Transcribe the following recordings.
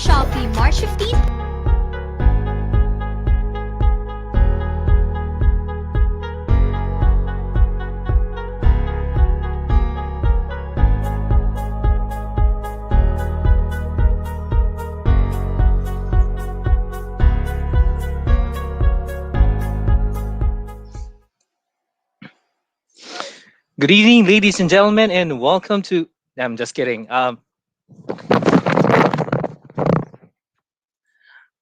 Shopee, March 15th. Good evening, ladies and gentlemen, and welcome to. I'm just kidding.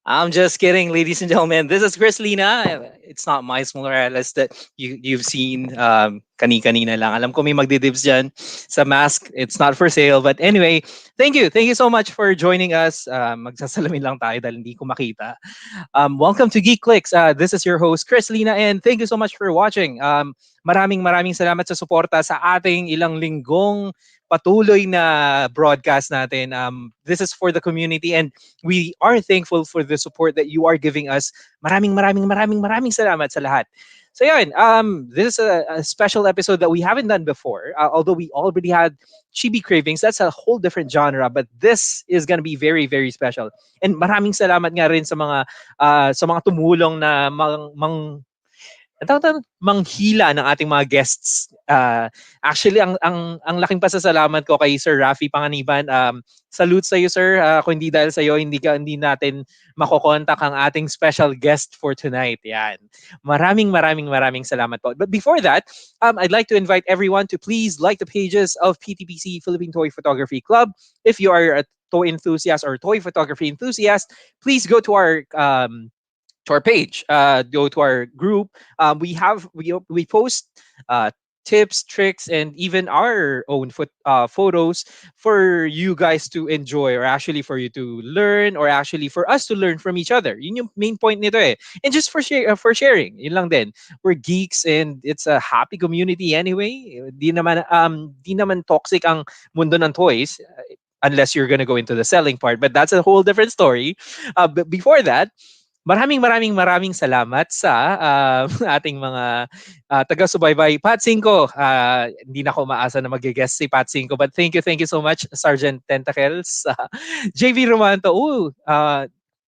I'm just kidding, ladies and gentlemen. This is Chris Lina. It's not Miles Morales that you've seen kani-kanina lang. Alam ko may magdidibs dyan sa mask. It's not for sale. But anyway, thank you. Thank you so much for joining us. Magsasalamin lang tayo dahil hindi ko makita. Welcome to GeekClicks. This is your host, Chris Lina, and thank you so much for watching. Maraming salamat sa suporta sa ating ilang linggong patuloy na broadcast natin. This is for the community and we are thankful for the support that you are giving us. Maraming salamat sa lahat. So yun, this is a special episode that we haven't done before. Although we already had Chibi Cravings, that's a whole different genre, but this is gonna be very, very special. And maraming salamat nga rin sa mga tumulong na manghila ng ating mga guests Actually, ang laking pasasalamat ko kay Sir Rafi Panganiban. Salute sa iyo, sir. Kung hindi dahil sa iyo, hindi natin makokontak ang ating special guest for tonight. Yan. Maraming salamat po. But before that, I'd like to invite everyone to please like the pages of PTPC Philippine Toy Photography Club. If you are a toy enthusiast or toy photography enthusiast, please go to our page, go to our group. We post tips, tricks, and even our own photos for you guys to enjoy, or actually for you to learn, or actually for us to learn from each other. Yun yung main point nito eh. And just for sharing, yun lang din. We're geeks and it's a happy community anyway. Di naman toxic ang mundo ng toys, unless you're gonna go into the selling part, but that's a whole different story. But before that, maraming salamat sa ating mga taga-subaybay. Pat Cinco, hindi na ako maasa na mag-guest si Pat Cinco, but thank you so much, Sergeant Tentacles. JV Romanto,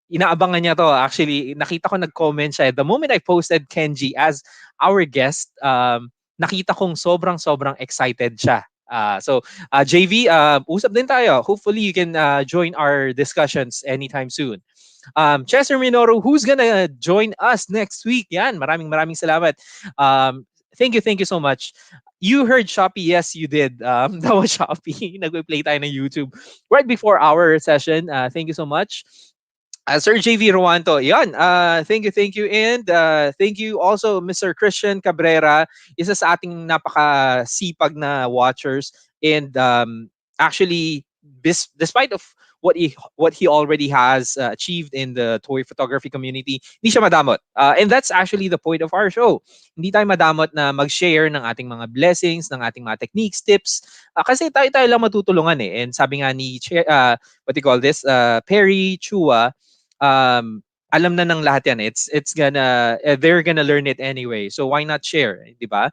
inaabangan niya to. Actually, nakita ko nag-comment siya. The moment I posted Kenji as our guest, nakita kong sobrang excited siya. JV, usap din tayo. Hopefully, you can join our discussions anytime soon. Chester Minoru, who's gonna join us next week? Yan, maraming salamat. Thank you so much. You heard Shopee? Yes, you did. That was Shopee. Nagpe-play tayo ng YouTube right before our session. Thank you so much. Sir JV Ruanto, yan. Thank you. And thank you also, Mr. Christian Cabrera, isa sa ating napaka-sipag na watchers. And actually, despite of what he already has achieved in the toy photography community, hindi siya madamot. And that's actually the point of our show. Hindi tayo madamot na mag-share ng ating mga blessings, ng ating mga techniques, tips. Kasi tayo lang matutulungan eh. And sabi nga ni, what do you call this? Perry Chua, alam na ng lahat yan. It's gonna, they're gonna learn it anyway. So why not share, di ba?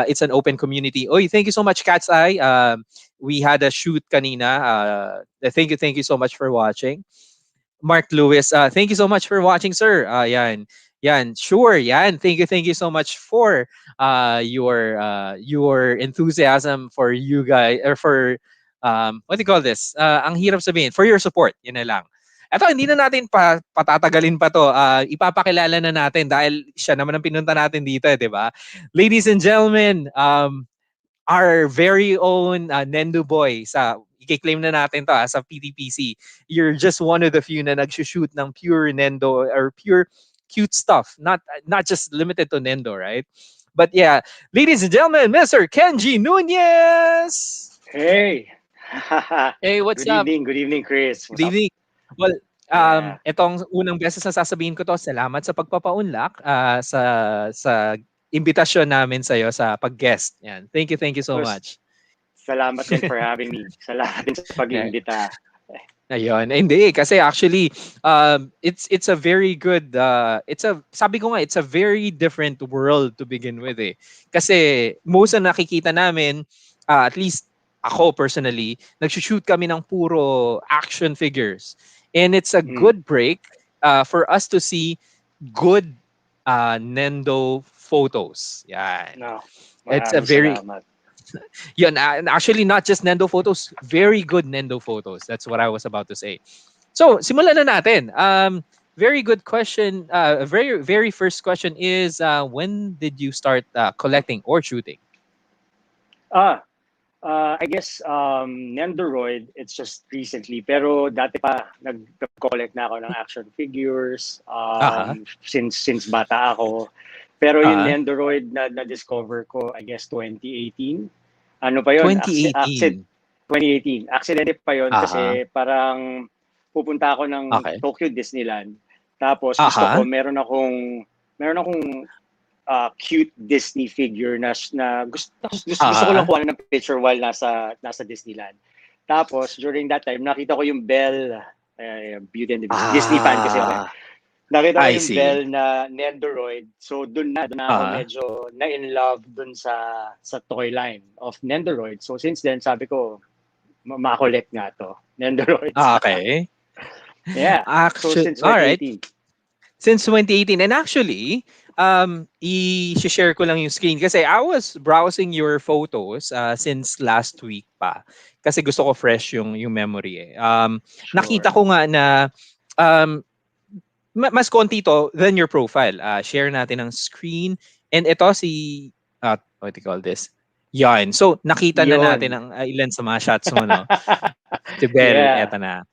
It's an open community. Oy, thank you so much, Cat's Eye. We had a shoot kanina. Thank you so much for watching. Mark Lewis, thank you so much for watching, sir. Yan, sure, yan. Thank you so much for your enthusiasm, for you guys, or for what do you call this? Ang hirap sabihin, for your support. Yun na lang. Eto, hindi na natin patatagalin pa to. Ipapakilala na natin dahil siya naman ang pinunta natin dito, di ba? Ladies and gentlemen, our very own Nendoboi. I-claim na natin to sa PTPC. You're just one of the few na nag-shoot ng pure Nendo or pure cute stuff. Not just limited to Nendo, right? But yeah, ladies and gentlemen, Mr. Kenji Nuñez! Hey! Hey, what's up? Good evening, Chris. Good evening. Well, itong unang beses na sasabihin ko to, salamat sa pagpapaunlak sa imbitasyon namin sa iyo sa pag-guest. Yan. Thank you so much. Salamat din for having me. Salamat din sa pag-imbita. Ayun. Hindi kasi actually it's a very good sabi ko nga, it's a very different world to begin with eh. Kasi most na nakikita namin, at least ako personally, nagsushoot kami ng puro action figures. And it's a good break for us to see good Nendo photos. Yan. No, it's a very salamat. Yun, actually not just Nendo photos, very good Nendo photos. That's what I was about to say. So, simulan na natin. Very good question. Very first question is, when did you start collecting or shooting? I guess Nendoroid, it's just recently. Pero dati pa, nag-collect na ako ng action figures since bata ako. Pero yung Nendoroid na-discover ko, I guess 2018. Ano pa yun? 2018. 2018. Aksidente pa yun kasi parang pupunta ako ng Tokyo Disneyland. Tapos gusto ko, meron akong cute Disney figure na gusto ko lang kuha ng picture while nasa Disneyland. Tapos during that time nakita ko yung Belle, Beauty and the Beast. Disney fan kasi ako. Nakita ko yung Belle na Nendoroid. So doon na ako medyo na in love doon sa toy line of Nendoroid. So since then sabi ko ma-collect nga to, Nendoroid. Okay. Yeah. Actually, so since 2018. Since 2018. And actually, i-share ko lang yung screen kasi I was browsing your photos since last week pa. Kasi gusto ko fresh yung memory eh. Nakita Sure. ko nga na um, mas konti to than your profile. Share natin ang screen. And ito si, what do you call this? Yan. So, nakita na natin Yon. ang ilan sa mga shots mo, no? Si Bell, Yeah. eto na.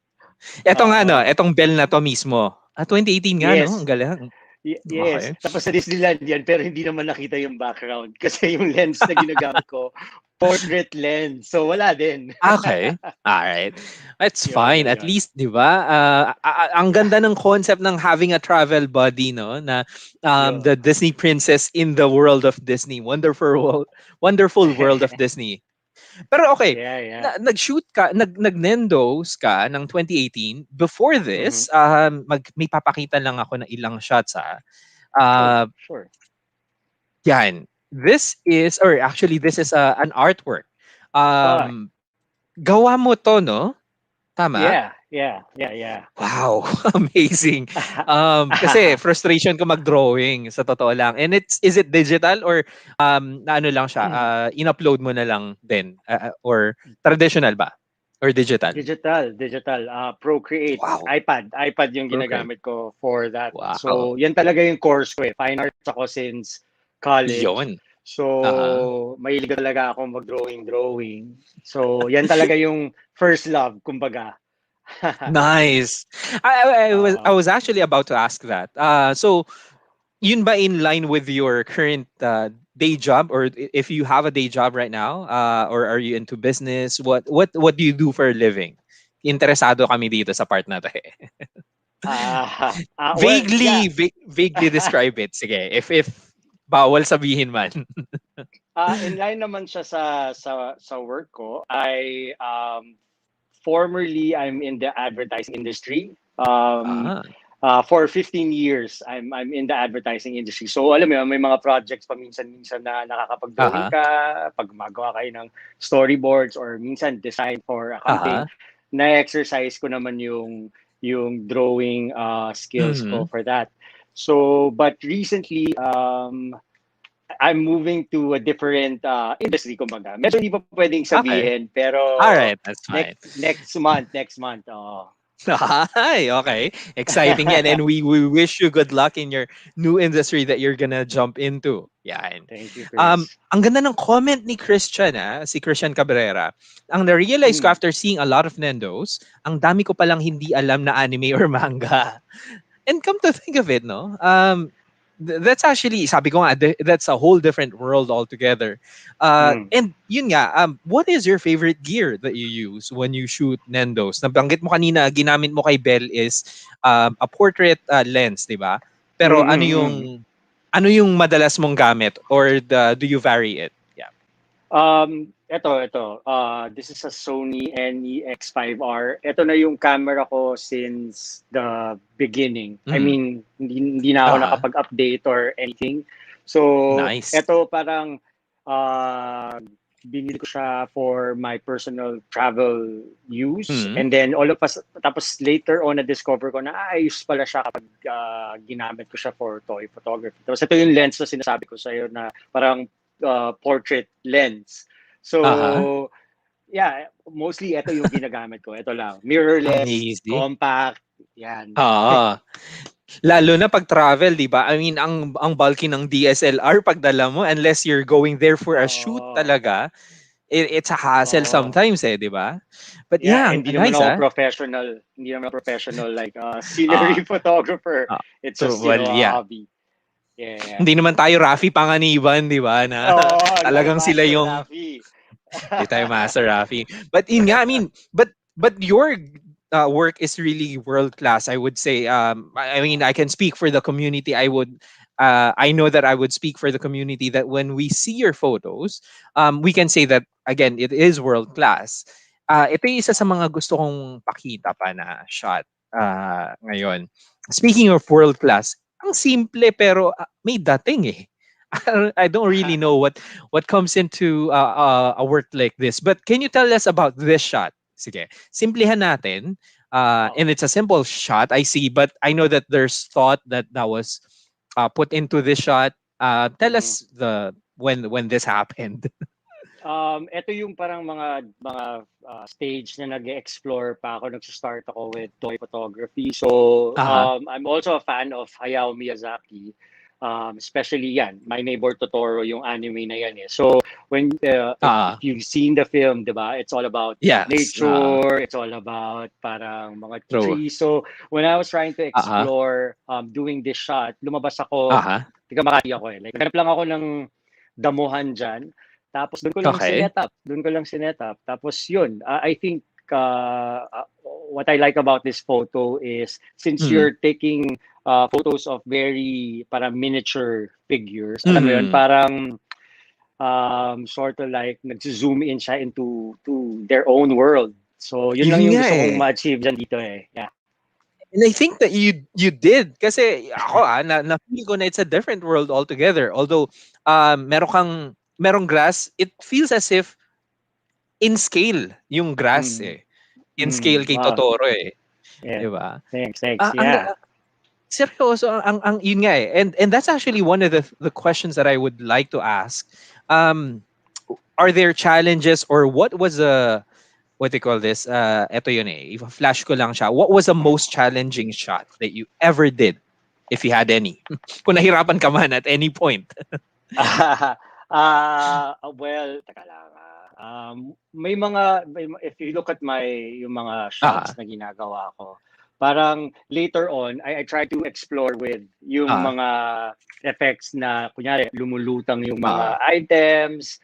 Eto nga, no? Oo. Etong Bell na to mismo. 2018 nga, no? Ang Yes. galing. Yes. Okay. Tapos sa Disneyland yan, pero hindi naman nakita yung background. Kasi yung lens na ginagamit ko, portrait lens. So wala din. Okay. Alright. That's fine. At Yun. least, di ba? Ang ganda ng concept ng having a travel buddy, no? Na Yun. the Disney princess in the world of Disney. Wonderful world of Disney. Pero okay, Yeah. nag-shoot ka, nag-Nendos ka ng 2018. Before Mm-hmm. this, may papakita lang ako ng ilang shots ha. Sure. Yan. This is, or actually, this is an artwork. Gawa mo to, no? Tama? Yeah. Wow, amazing. Kasi frustration ko mag-drawing sa totoo lang. And is it digital or na ano lang siya, in-upload mo na lang din or traditional ba? Or digital? Digital. Procreate. Wow. iPad yung Procreate. Ginagamit ko for that. Wow. So, yan talaga yung course ko eh. Fine arts ako since college. Yun. So, mahilig talaga ako mag-drawing. So, yan talaga yung first love, kumbaga. Nice. I was actually about to ask that. So, yun ba in line with your current day job, or if you have a day job right now, or are you into business? What do you do for a living? Interesado kami dito sa part na to eh. Vaguely describe it. Sige, if bawal sabihin man. In line naman siya sa work ko. Formerly I'm in the advertising industry. For 15 years I'm in the advertising industry. So alam mo, may mga projects pa minsan na nakakapag-drawing ka, pag gumagawa kayo ng storyboards or minsan design for a campaign. Na-exercise ko naman yung drawing skills ko for that. So, but recently, I'm moving to a different industry, kumbaga. Medyo hindi pa pwedeng sabihin, pero alright, that's fine. Next month. Hi, okay. Exciting yan. And we wish you good luck in your new industry that you're gonna jump into. Yan. Thank you, Chris. Ang ganda ng comment ni Christian, si Christian Cabrera. Ang na-realize ko after seeing a lot of Nendos, ang dami ko palang hindi alam na anime or manga. And come to think of it, no? That's actually, sabi ko nga, that's a whole different world altogether. And yun nga, what is your favorite gear that you use when you shoot Nendos? Nabanggit mo kanina, ginamit mo kay Bell is a portrait lens, di ba? Pero ano yung madalas mong gamit, or do you vary it? Yeah. Ito. This is a Sony NEX5R. Ito na yung camera ko since the beginning. I mean, hindi na ako nakapag-update or anything. So, nice. Ito parang binili ko siya for my personal travel use. And then tapos later on na-discover ko na ayos pala siya kapag ginamit ko siya for toy photography. Tapos ito yung lens na sinasabi ko sa'yo na parang portrait lens. So, yeah, mostly ito yung ginagamit ko. Ito lang. Mirrorless, compact, yan. Lalo na pag travel, di ba? I mean, ang bulky ng DSLR pagdala mo, unless you're going there for a shoot talaga, it's a hassle sometimes di ba? But yeah, hindi naman ako professional. Hindi naman professional like scenery photographer. It's just a hobby. Yeah. Hindi naman tayo Rafi Panganiban, di ba? Na talagang sila yung hindi tayo Master Rafi. But yun nga, I mean, but your work is really world class, I would say. I mean, I can speak for the community. I know that I would speak for the community that when we see your photos, we can say that again, it is world class. Ito yung isa sa mga gusto kong pakita pa na shot ngayon. Speaking of world class, ang simple pero may dating eh. I don't really know what comes into a work like this. But can you tell us about this shot? Sige, simplihan natin. And it's a simple shot, I see, but I know that there's thought that was put into this shot. Tell us when this happened. Ito yung parang mga stage na nag-explore pa ako, nag-start ako with toy photography. So, I'm also a fan of Hayao Miyazaki. Especially yan, My Neighbor Totoro, yung anime na yan eh. So, when if you've seen the film, diba, it's all about nature, it's all about parang mga trees. So, when I was trying to explore doing this shot, lumabas ako, tiga Makati ako eh. Like, hanap lang ako ng damuhan dyan. Tapos doon ko lang sinet up. Tapos yun, I think what I like about this photo is since you're taking photos of very parang miniature figures, alam mo yun, parang sort of like nag-zoom in siya into their own world. So yun lang yung gusto kong ma-achieve dyan dito eh. Yeah. And I think that you did kasi ako na-feel ko na it's a different world altogether. Although merong grass, it feels as if in scale yung grass eh. In scale kay Totoro eh. Yeah. Diba? Thanks. Yeah. Seryoso, yun nga eh. And that's actually one of the questions that I would like to ask. Are there challenges or what was what they call this? Eto yun eh. Flash ko lang siya. What was the most challenging shot that you ever did? If you had any. Kung nahirapan ka man at any point. Well, taka lang. If you look at yung mga shots na ginagawa ko, parang later on, I try to explore with yung mga effects na, kunyari, lumulutang yung mga items.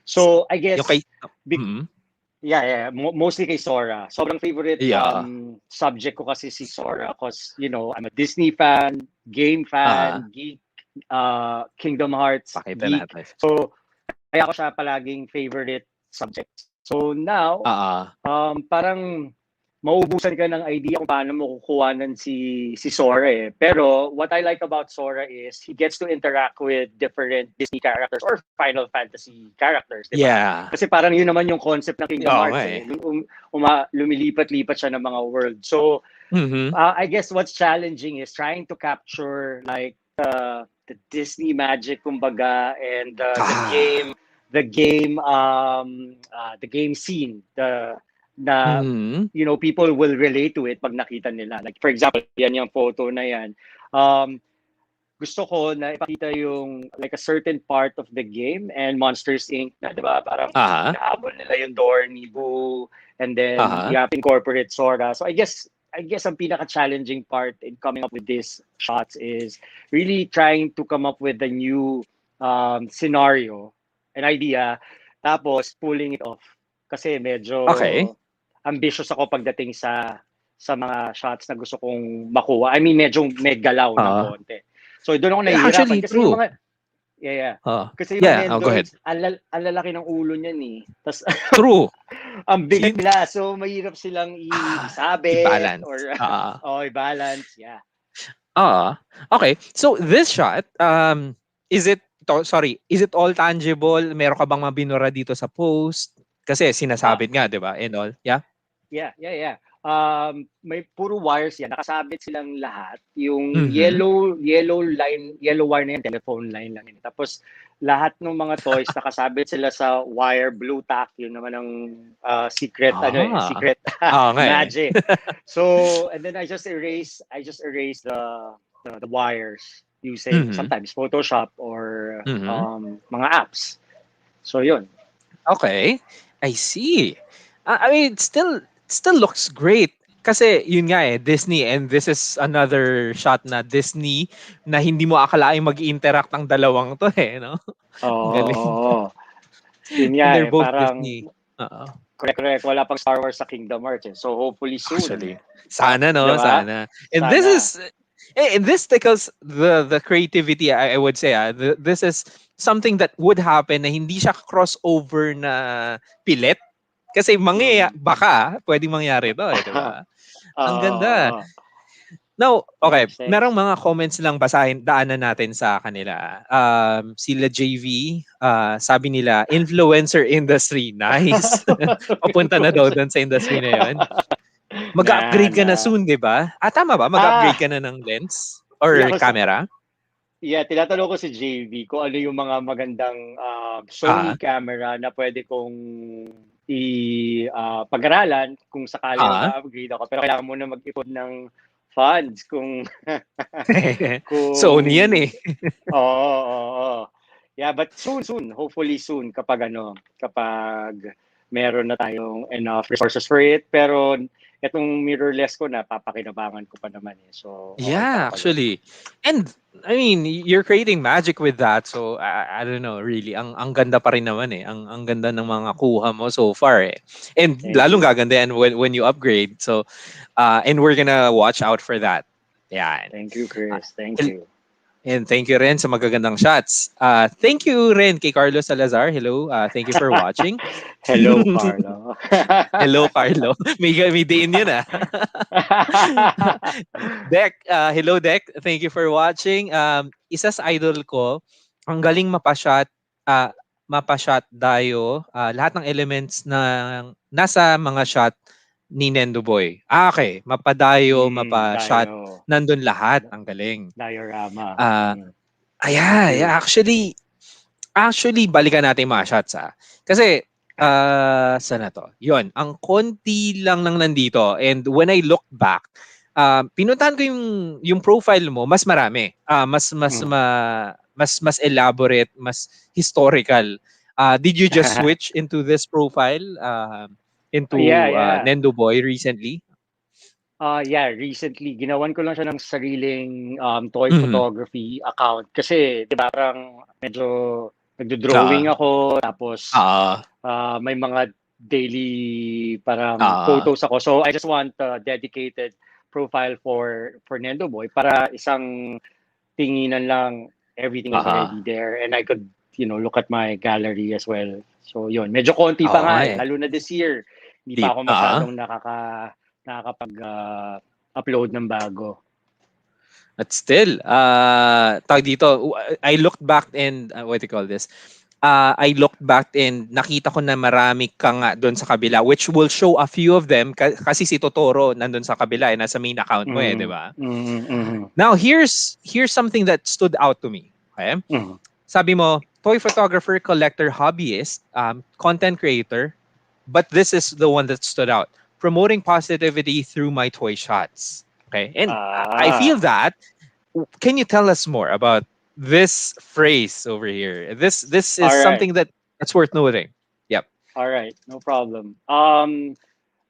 So, I guess, mostly kay Sora. Sobrang favorite subject ko kasi si Sora because, you know, I'm a Disney fan, game fan, geek, Kingdom Hearts geek. So kaya ko siya palaging favorite subject. So now parang mauubusan ka ng idea kung paano mo kukuhanan si Sora eh. Pero what I like about Sora is he gets to interact with different Disney characters or Final Fantasy characters, diba? Yeah. Kasi parang yun naman yung concept ng Kingdom Hearts eh. Lumilipat-lipat siya ng mga world. So I guess what's challenging is trying to capture like the Disney magic kumbaga and the game scene you know people will relate to it pag nakita nila, like for example yan yung photo na yan, gusto ko na ipakita yung like a certain part of the game and Monsters Inc. na diba parang inaabol nila yung door ni Boo and then you have to incorporate Sora. So I guess ang pinaka-challenging part in coming up with these shots is really trying to come up with a new scenario, an idea, tapos pulling it off. Kasi medyo ambitious ako pagdating sa mga shots na gusto kong makuha. I mean, medyo may galaw ng konti. So doon ako nahihirapan. Actually, kasi true. Yung mga, kasi yung go ahead. Ang lalaki ng ulo niyan eh. Tas, true. Ang bigat nila. So, mahirap silang isabit. I-balance. Or, i-balance. Yeah. Okay. So, this shot, is it all tangible? Meron ka bang mabinura dito sa post? Kasi sinasabit nga, di ba? And all. Yeah? Yeah. May puro wires yan. Nakasabit silang lahat. Yung yellow wire na yan, telephone line lang yun. Tapos, lahat ng mga toys nakasabit sila sa wire, blue tack. Yun naman ang secret magic. So, and then I just erase the wires using sometimes Photoshop or mga apps. So, yun. Okay. I see. I mean, it still looks great. Kasi yun nga eh, Disney, and this is another shot na Disney na hindi mo akalaing mag-interact ang dalawang to eh, no? Yun nga they're both parang Disney. Correct. Wala pang Star Wars sa Kingdom Hearts eh. So hopefully soon. Actually, sana no, diba? sana. And this tickles the creativity, I would say. This is something that would happen na hindi siya crossover na pilit. Kasi baka pwedeng mangyari to, di ba? Ang ganda. Now, okay, merong mga comments lang daanan natin sa kanila. Sila JV, sabi nila, influencer industry, nice. Papunta na daw doon sa industry na yun. Mag-upgrade ka na soon, di ba? Tama ba? Mag-upgrade ka na ng lens or yeah, camera? tinatanong ko si JV kung ano yung mga magandang Sony camera na pwede kong pag-aralan kung sakali mag-upgrade ako. Pero kailangan mo na mag-ipon ng funds kung Sony yan eh. Oo. Yeah, but soon, hopefully soon kapag meron na tayong enough resources for it. Pero itong mirrorless ko na papakinabangan ko pa naman eh. So, yeah, actually. And I mean, you're creating magic with that. So, I don't know, really. Ang ganda pa rin naman eh. Ang ganda ng mga kuha mo so far eh. And lalong gaganda yan when you upgrade. So, and we're gonna watch out for that. Yeah. Thank you, Chris. Thank you. And thank you rin sa magagandang shots. Thank you rin kay Carlo Salazar. Hello. Thank you for watching. Hello, Carlo. Hello, Carlo. May din yun Dek, hello Dek. Thank you for watching. Isa sa idol ko, ang galing mapashot dayo. Lahat ng elements na nasa mga shot ni Nendoboi. Okay, mapadayo, mapashot. Nandun lahat. Ang galing. Diorama. Yeah, actually balikan natin yung mga shots Kasi saan na to? Yun, ang konti lang nang nandito. And when I look back, pinuntahan ko yung profile mo, mas marami. Mas elaborate, mas historical. Did you just switch into this profile? Into Nendoboi recently? Recently. Ginawan ko lang siya ng sariling toy photography account. Kasi, di ba, parang medyo nagdo-drawing ako. Tapos, may mga daily parang photos ako. So, I just want a dedicated profile for Nendoboi para isang tinginan lang, everything is already there. And I could, look at my gallery as well. So, yun. Medyo konti pa nga lalo na this year. Hindi pa ako masyadong nakakapag-upload ng bago. But still, tawag dito, I looked back and, what do you call this? I looked back and nakita ko na marami ka nga doon sa kabila, which will show a few of them kasi si Totoro nandun sa kabila, nasa main account mo di ba? Now, here's something that stood out to me. Okay? Sabi mo, toy photographer, collector, hobbyist, content creator, but this is the one that stood out. Promoting positivity through my toy shots. Okay? And I feel that. Can you tell us more about this phrase over here? This is something that's worth noting. Yep. All right, no problem. I'm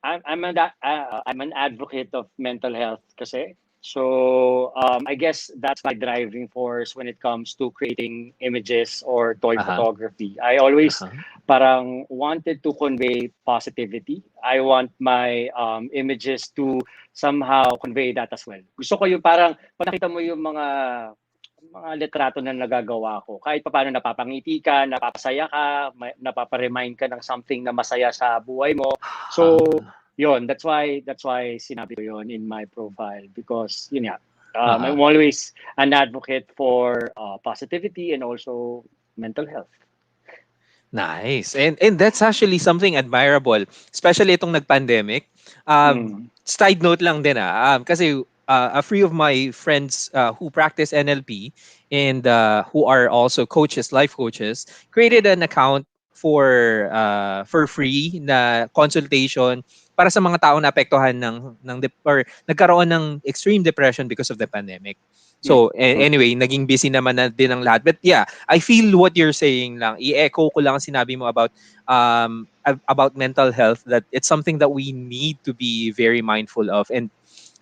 an advocate of mental health kasi. So I guess that's my driving force when it comes to creating images or toy photography. I always parang wanted to convey positivity. I want my images to somehow convey that as well. Gusto ko yung parang pag nakita mo yung mga litrato na nagagawa ko, kahit paano napapangiti ka, napapasaya ka, napaparemind ka ng something na masaya sa buhay mo. So yun, that's why sinabi ko yun in my profile because I'm always an advocate for positivity and also mental health. Nice. And that's actually something admirable, especially itong nag-pandemic. Side note lang din kasi a few of my friends who practice NLP and who are also coaches, life coaches, created an account for free na consultation para sa mga taong naapektuhan or nagkaroon ng extreme depression because of the pandemic. So anyway, naging busy naman na din ang lahat. But yeah, I feel what you're saying lang. I-echo ko lang ang sinabi mo about mental health, that it's something that we need to be very mindful of. And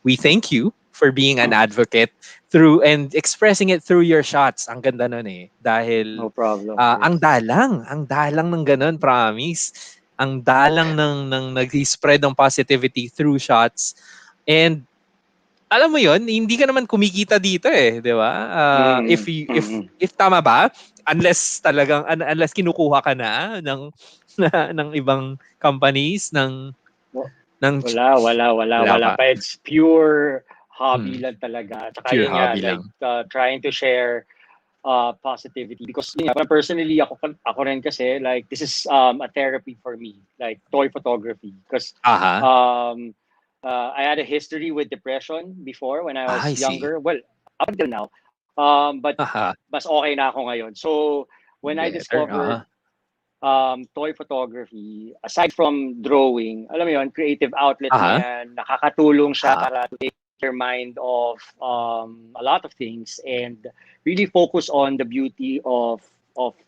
we thank you for being an advocate through and expressing it through your shots. Ang ganda nun dahil no problem. Ang dalang ng ganun, promise. Ang dalang ng nag-spread ng positivity through shots. And alam mo yon, hindi ka naman kumikita dito di ba? If tama ba, unless kinukuha ka na ng ibang companies wala pa. It's pure hobby lang talaga. Tsaka pure hobby lang. Trying to share positivity because personally ako rin kasi this is a therapy for me, like toy photography because I had a history with depression before when I I was see. younger. Well, up until now. But Aha. mas okay na ako ngayon. So when I Better. discovered toy photography, aside from drawing, alam mo yun, creative outlet na Aha. yan, nakakatulong siya Ah. para to take your mind off a lot of things and really focus on the beauty of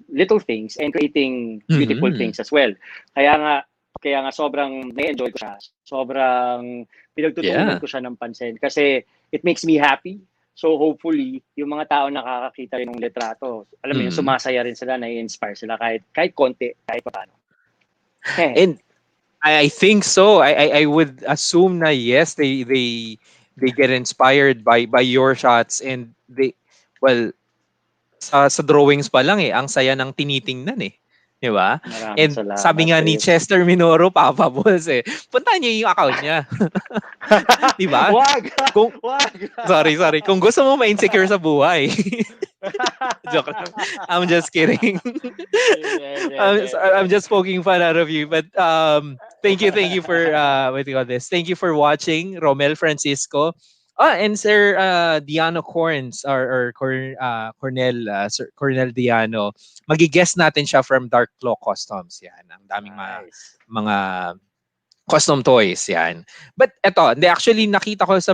little things and creating beautiful Mhm. things as well. Kaya nga sobrang na-enjoy ko siya. Sobrang pinagtutuunan Yeah. ko siya ng pansin kasi it makes me happy. So hopefully, yung mga tao nakakakita rin ng litrato, alam mo yun, Mhm. sumasaya rin sila, na-inspire sila kahit konti, kahit paano. And I think so. I would assume na yes, they get inspired by your shots, and well, sa drawings pa lang ang saya ng tinitingnan 'di ba? Maraming And sabi salamat, nga ni Chris. Chester Minoro, Papa Balls puntahan niyo yung account niya, 'di ba? Wag! Kung Wag! sorry. Kung gusto mo ma-insecure sa buhay. Joke lang. I'm just kidding. I'm just poking fun out of you. But thank you for what do you call this? Thank you for watching, Romel Francisco. And Sir Diano Corns Cornel Sir Cornel Diano. Magi-guest natin siya from Dark Claw Customs. Yan. Ang daming Nice. mga custom toys yan. But eto, hindi actually nakita ko sa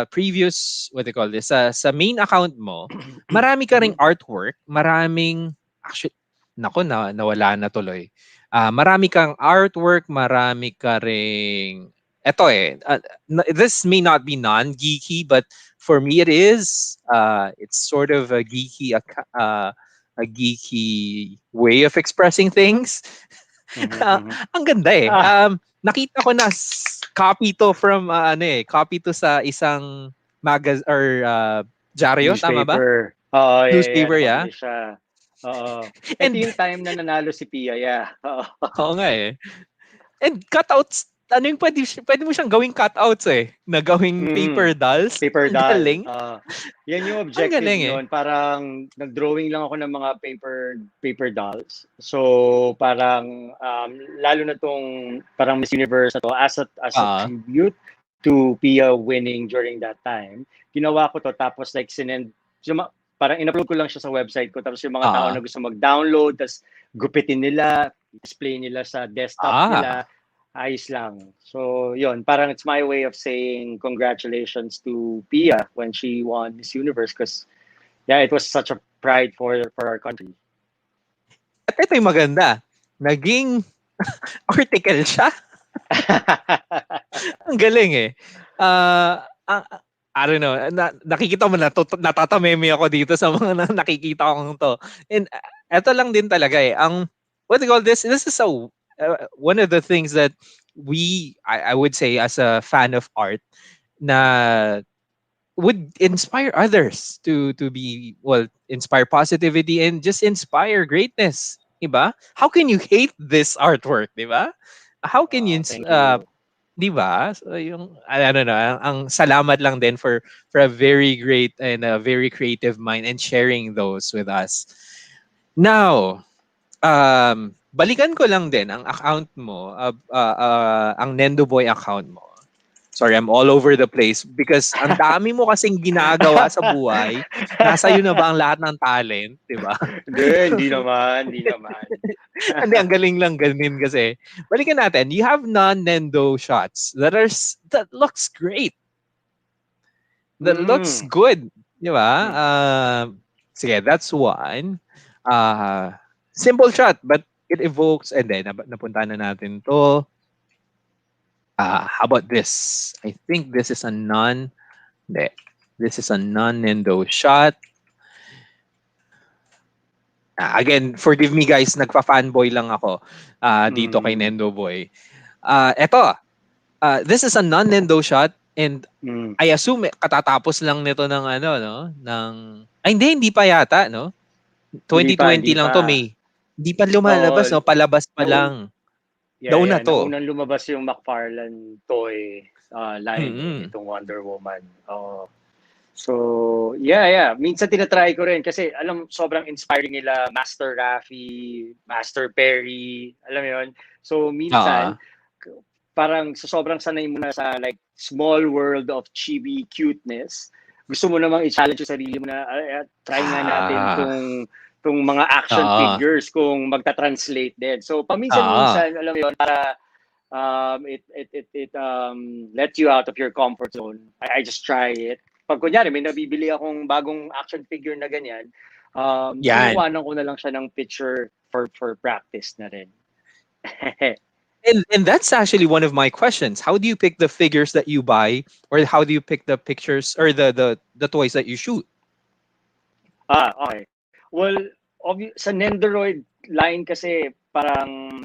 previous what do you call this sa main account mo, marami ka ring artwork, maraming actually nako nawala na tuloy. Marami kang artwork, marami ka ring eto this may not be non-geeky but for me it is it's sort of a geeky way of expressing things. Ang ganda nakita ko na copy to from copy to sa isang or dyaryo, tama ba? Newspaper. Oo, yeah, Newspaper, yeah. na-publish siya. Oo. Ito And yung time na nanalo si Pia, yeah. Oo. oo nga And cutouts, ano yung pwede mo siyang gawing cutouts na gawing paper dolls. Paper Ang doll. galing. Yan yung Ang objective galing noon. Parang nag-drawing lang ako ng mga paper dolls. So parang lalo na tong parang Miss Universe na to as a tribute to Pia winning during that time. Ginawa ko to tapos like parang in-upload ko lang siya sa website ko tapos yung mga tao na gusto mag-download tapos gupitin nila, display nila sa desktop nila. Ayos lang. So, yun. Parang it's my way of saying congratulations to Pia when she won Miss Universe because, yeah, it was such a pride for our country. At ito yung maganda. Naging article siya. Ang galing I don't know. Nakikita mo na natatameme ako dito sa mga nakikita kong to. And ito lang din talaga ang what do you call this? This is one of the things that I would say as a fan of art na would inspire others to be inspire positivity and just inspire greatness, diba? How can you hate this artwork, diba? How can you Thank you. diba? So yung I don't know, ang salamat lang din for a very great and a very creative mind and sharing those with us. Now, balikan ko lang din ang account mo, ang Nendoboi account mo. Sorry, I'm all over the place because ang dami mo kasing ginagawa sa buhay. Nasa iyo na ba ang lahat ng talent, 'di ba? Hindi naman. Hindi, ang galing lang ganin kasi. Balikan natin. You have non-Nendo shots that looks great. That looks good, 'di ba? Sige, that's one. Simple shot but it evokes and then napunta na natin to. How about this? I think this is a this is a non-Nendo shot. Again, forgive me guys, nagpa-fanboy lang ako dito kay Nendoboi. This is a non-Nendo shot and I assume katatapos lang nito ng hindi pa yata, no? 2020 Hindi lang pa. to, May. Hindi pa lumalabas, no? Palabas pa lang. Yeah, to. naunang lumabas yung McFarlane toy line itong Wonder Woman. So, yeah. Minsan tinatry ko rin kasi sobrang inspiring nila Master Rafi, Master Perry, alam mo yun? So, minsan parang sa sobrang sanay mo na sa like small world of chibi cuteness, gusto mo namang i-challenge yung sarili mo na try nga natin tong mga action figures kung magta-translate din. So paminsan-minsan, alam mo yun, para it let you out of your comfort zone. I just try it. Pag kunyari, may nabibili akong bagong action figure na ganyan, kinukuhanan ko na lang siya ng picture for practice na rin. And that's actually one of my questions. How do you pick the figures that you buy, or how do you pick the pictures or the toys that you shoot? Okay. Well, sa Nendoroid line kasi parang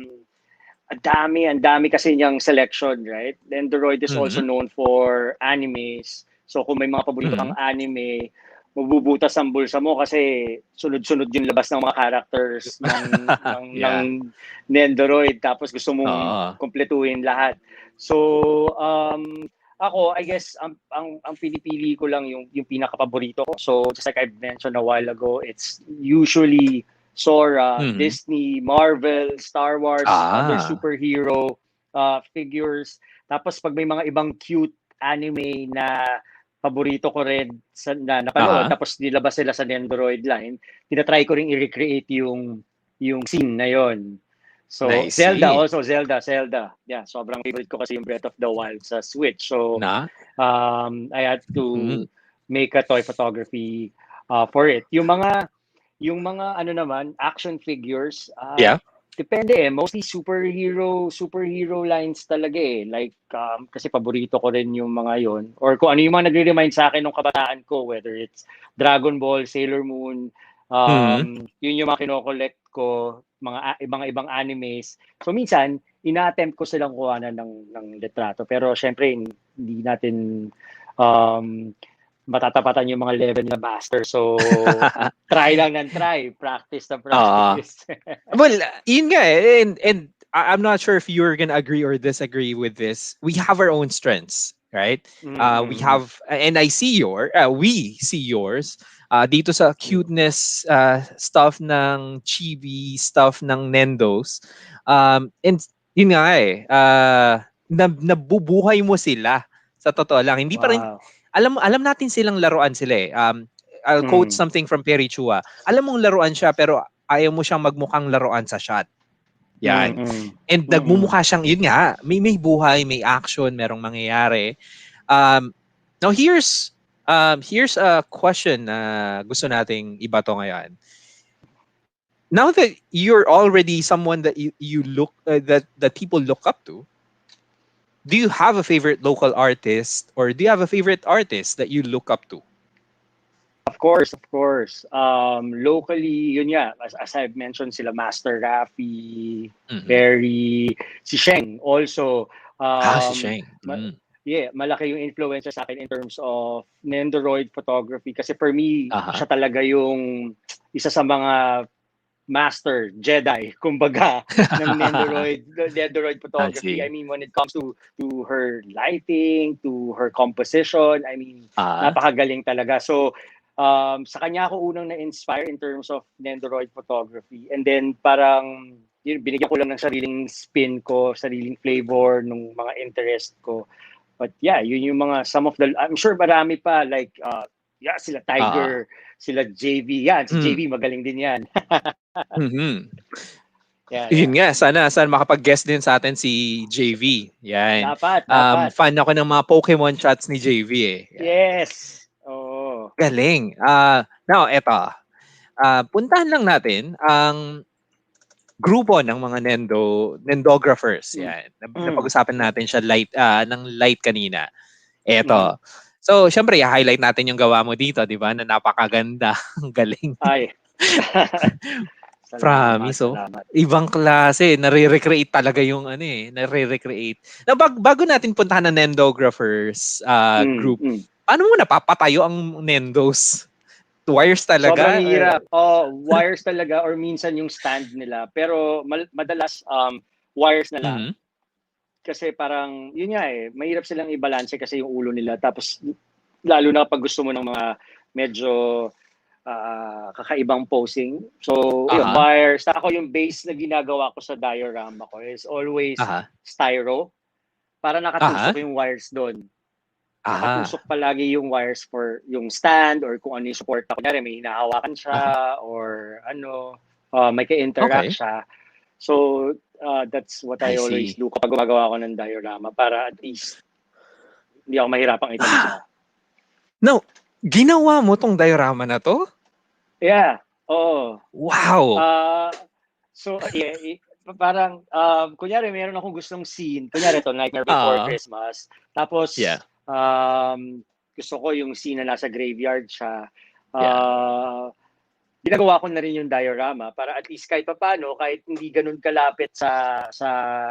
ang dami kasi niyang selection, right? Nendoroid is also known for animes. So kung may mga paborito kang anime, mabubutas ang bulsa mo kasi sunod-sunod yung labas ng mga characters ng Nendoroid, tapos gusto mong kumpletuhin lahat. So ako, I guess ang pinipili ko lang yung pinaka-paborito ko. So just like I mentioned a while ago, it's usually Sora, Disney, Marvel, Star Wars, other superhero figures. Tapos pag may mga ibang cute anime na paborito ko rin na napanood, tapos nilabas sila sa Nendoroid line, tinatry ko rin i-recreate yung scene na yon. So Zelda. Yeah, sobrang favorite ko kasi yung Breath of the Wild sa Switch. So I had to make a toy photography for it. Yung mga ano naman, action figures, depende mostly superhero lines talaga like kasi paborito ko rin yung mga yon, or kung ano yung mga nagre-remind sa akin nung kabataan ko, whether it's Dragon Ball, Sailor Moon, yun yung mga kino-collect ko, mga ibang animes. So minsan ina-attempt ko silang kuhanan ng litrato, pero syempre hindi natin matatapatan yung mga level na master. So, try lang ng try. Practice na practice. Well, yun nga and I'm not sure if you're gonna agree or disagree with this. We have our own strengths, right? We have, and I see we see yours. Dito sa cuteness stuff ng chibi, stuff ng Nendos. And yun nga nabubuhay mo sila. Sa totoo lang. Hindi pa rin, alam natin silang laruan sila I'll quote something from Perry Chua. Alam mong laruan siya pero ayaw mo siyang magmukhang laruan sa shot. Yan. And nagmumukha siyang, yun nga, may buhay, may action, merong mangyayari. Now here's a question na gusto nating ibato ngayon. Now that you're already someone that you look that people look up to, do you have a favorite local artist, or do you have a favorite artist that you look up to? Of course. Locally, yun nga, as I've mentioned, sila Master Rafi, Barry, si Sheng also. Si Sheng. Malaki yung influence sa akin in terms of Nendoroid photography. Kasi for me, siya talaga yung isa sa mga master Jedi, kumbaga, ng Nendoroid photography. I mean, when it comes to her lighting, to her composition, I mean, napakagaling talaga. So, sa kanya ako unang na-inspire in terms of Nendoroid photography. And then, parang, binigyan ko lang ng sariling spin ko, sariling flavor ng mga interest ko. But yeah, yun yung mga, some of the, I'm sure marami pa, like, sila Tiger, sila JV. Yan, si JV, magaling din yan. Yun nga, sana makapag-guest din sa atin si JV. Yan. Dapat. Fan ako ng mga Pokemon shots ni JV Yes. Oh. Galing. Now, eto. Puntahan lang natin ang grupo ng mga Nendographers. Yan. Napag-usapan natin siya ng light kanina. Eto. So, syempre, i-highlight natin yung gawa mo dito, di ba? Na napakaganda. Ang galing. Ay. Promise. Ibang klase. Nare-recreate talaga yung nare-recreate. Na bago natin puntahan ng Nendographers group, paano mo napapatayo ang Nendos? Wires talaga? Sobrang hirap. Wires talaga, or minsan yung stand nila. Pero madalas wires na lang. Kasi parang, yun nga mahirap silang i-balance kasi yung ulo nila. Tapos, lalo na kapag gusto mo ng mga medyo kakaibang posing. So, yung wires. Ako yung base na ginagawa ko sa diorama ko is always styro. para nakatusok yung wires doon. Nakatusok palagi yung wires for yung stand or kung ano yung support. Kunyari, may hinahawakan siya or may ka-interact siya. So, that's what I always do kapag gumagawa ako ng diorama para at least hindi ako mahirapang italisa. No, ginawa mo tong diorama na to? Yeah. Oo. Wow! So, parang, kunyari, meron akong gustong scene. Kunyari, ito, Nightmare Before Christmas. Tapos, gusto ko yung scene na nasa graveyard siya. Ginagawa ko na rin yung diorama para at least kahit papano, kahit hindi ganun kalapit sa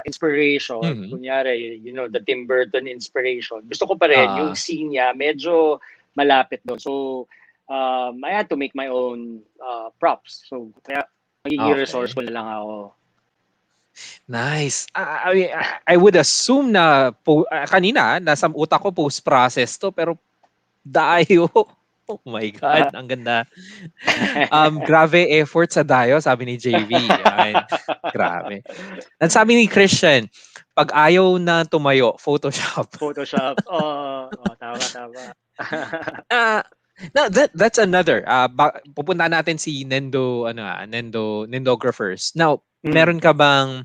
inspiration, kunyari, the Tim Burton inspiration, gusto ko pa rin yung scene niya medyo malapit doon. So, I had to make my own props. So, kaya magiging resourceful na lang ako. Nice. I would assume na kanina, nasa utak ko post-process to, pero dayo. Oh my God, ang ganda. Grave effort sa dayo, sabi ni JV. Grabe. At sabi ni Christian, pag ayaw na tumayo, Photoshop. Tama. Now that's another. Pupunta natin si Nendographers. Now, meron ka bang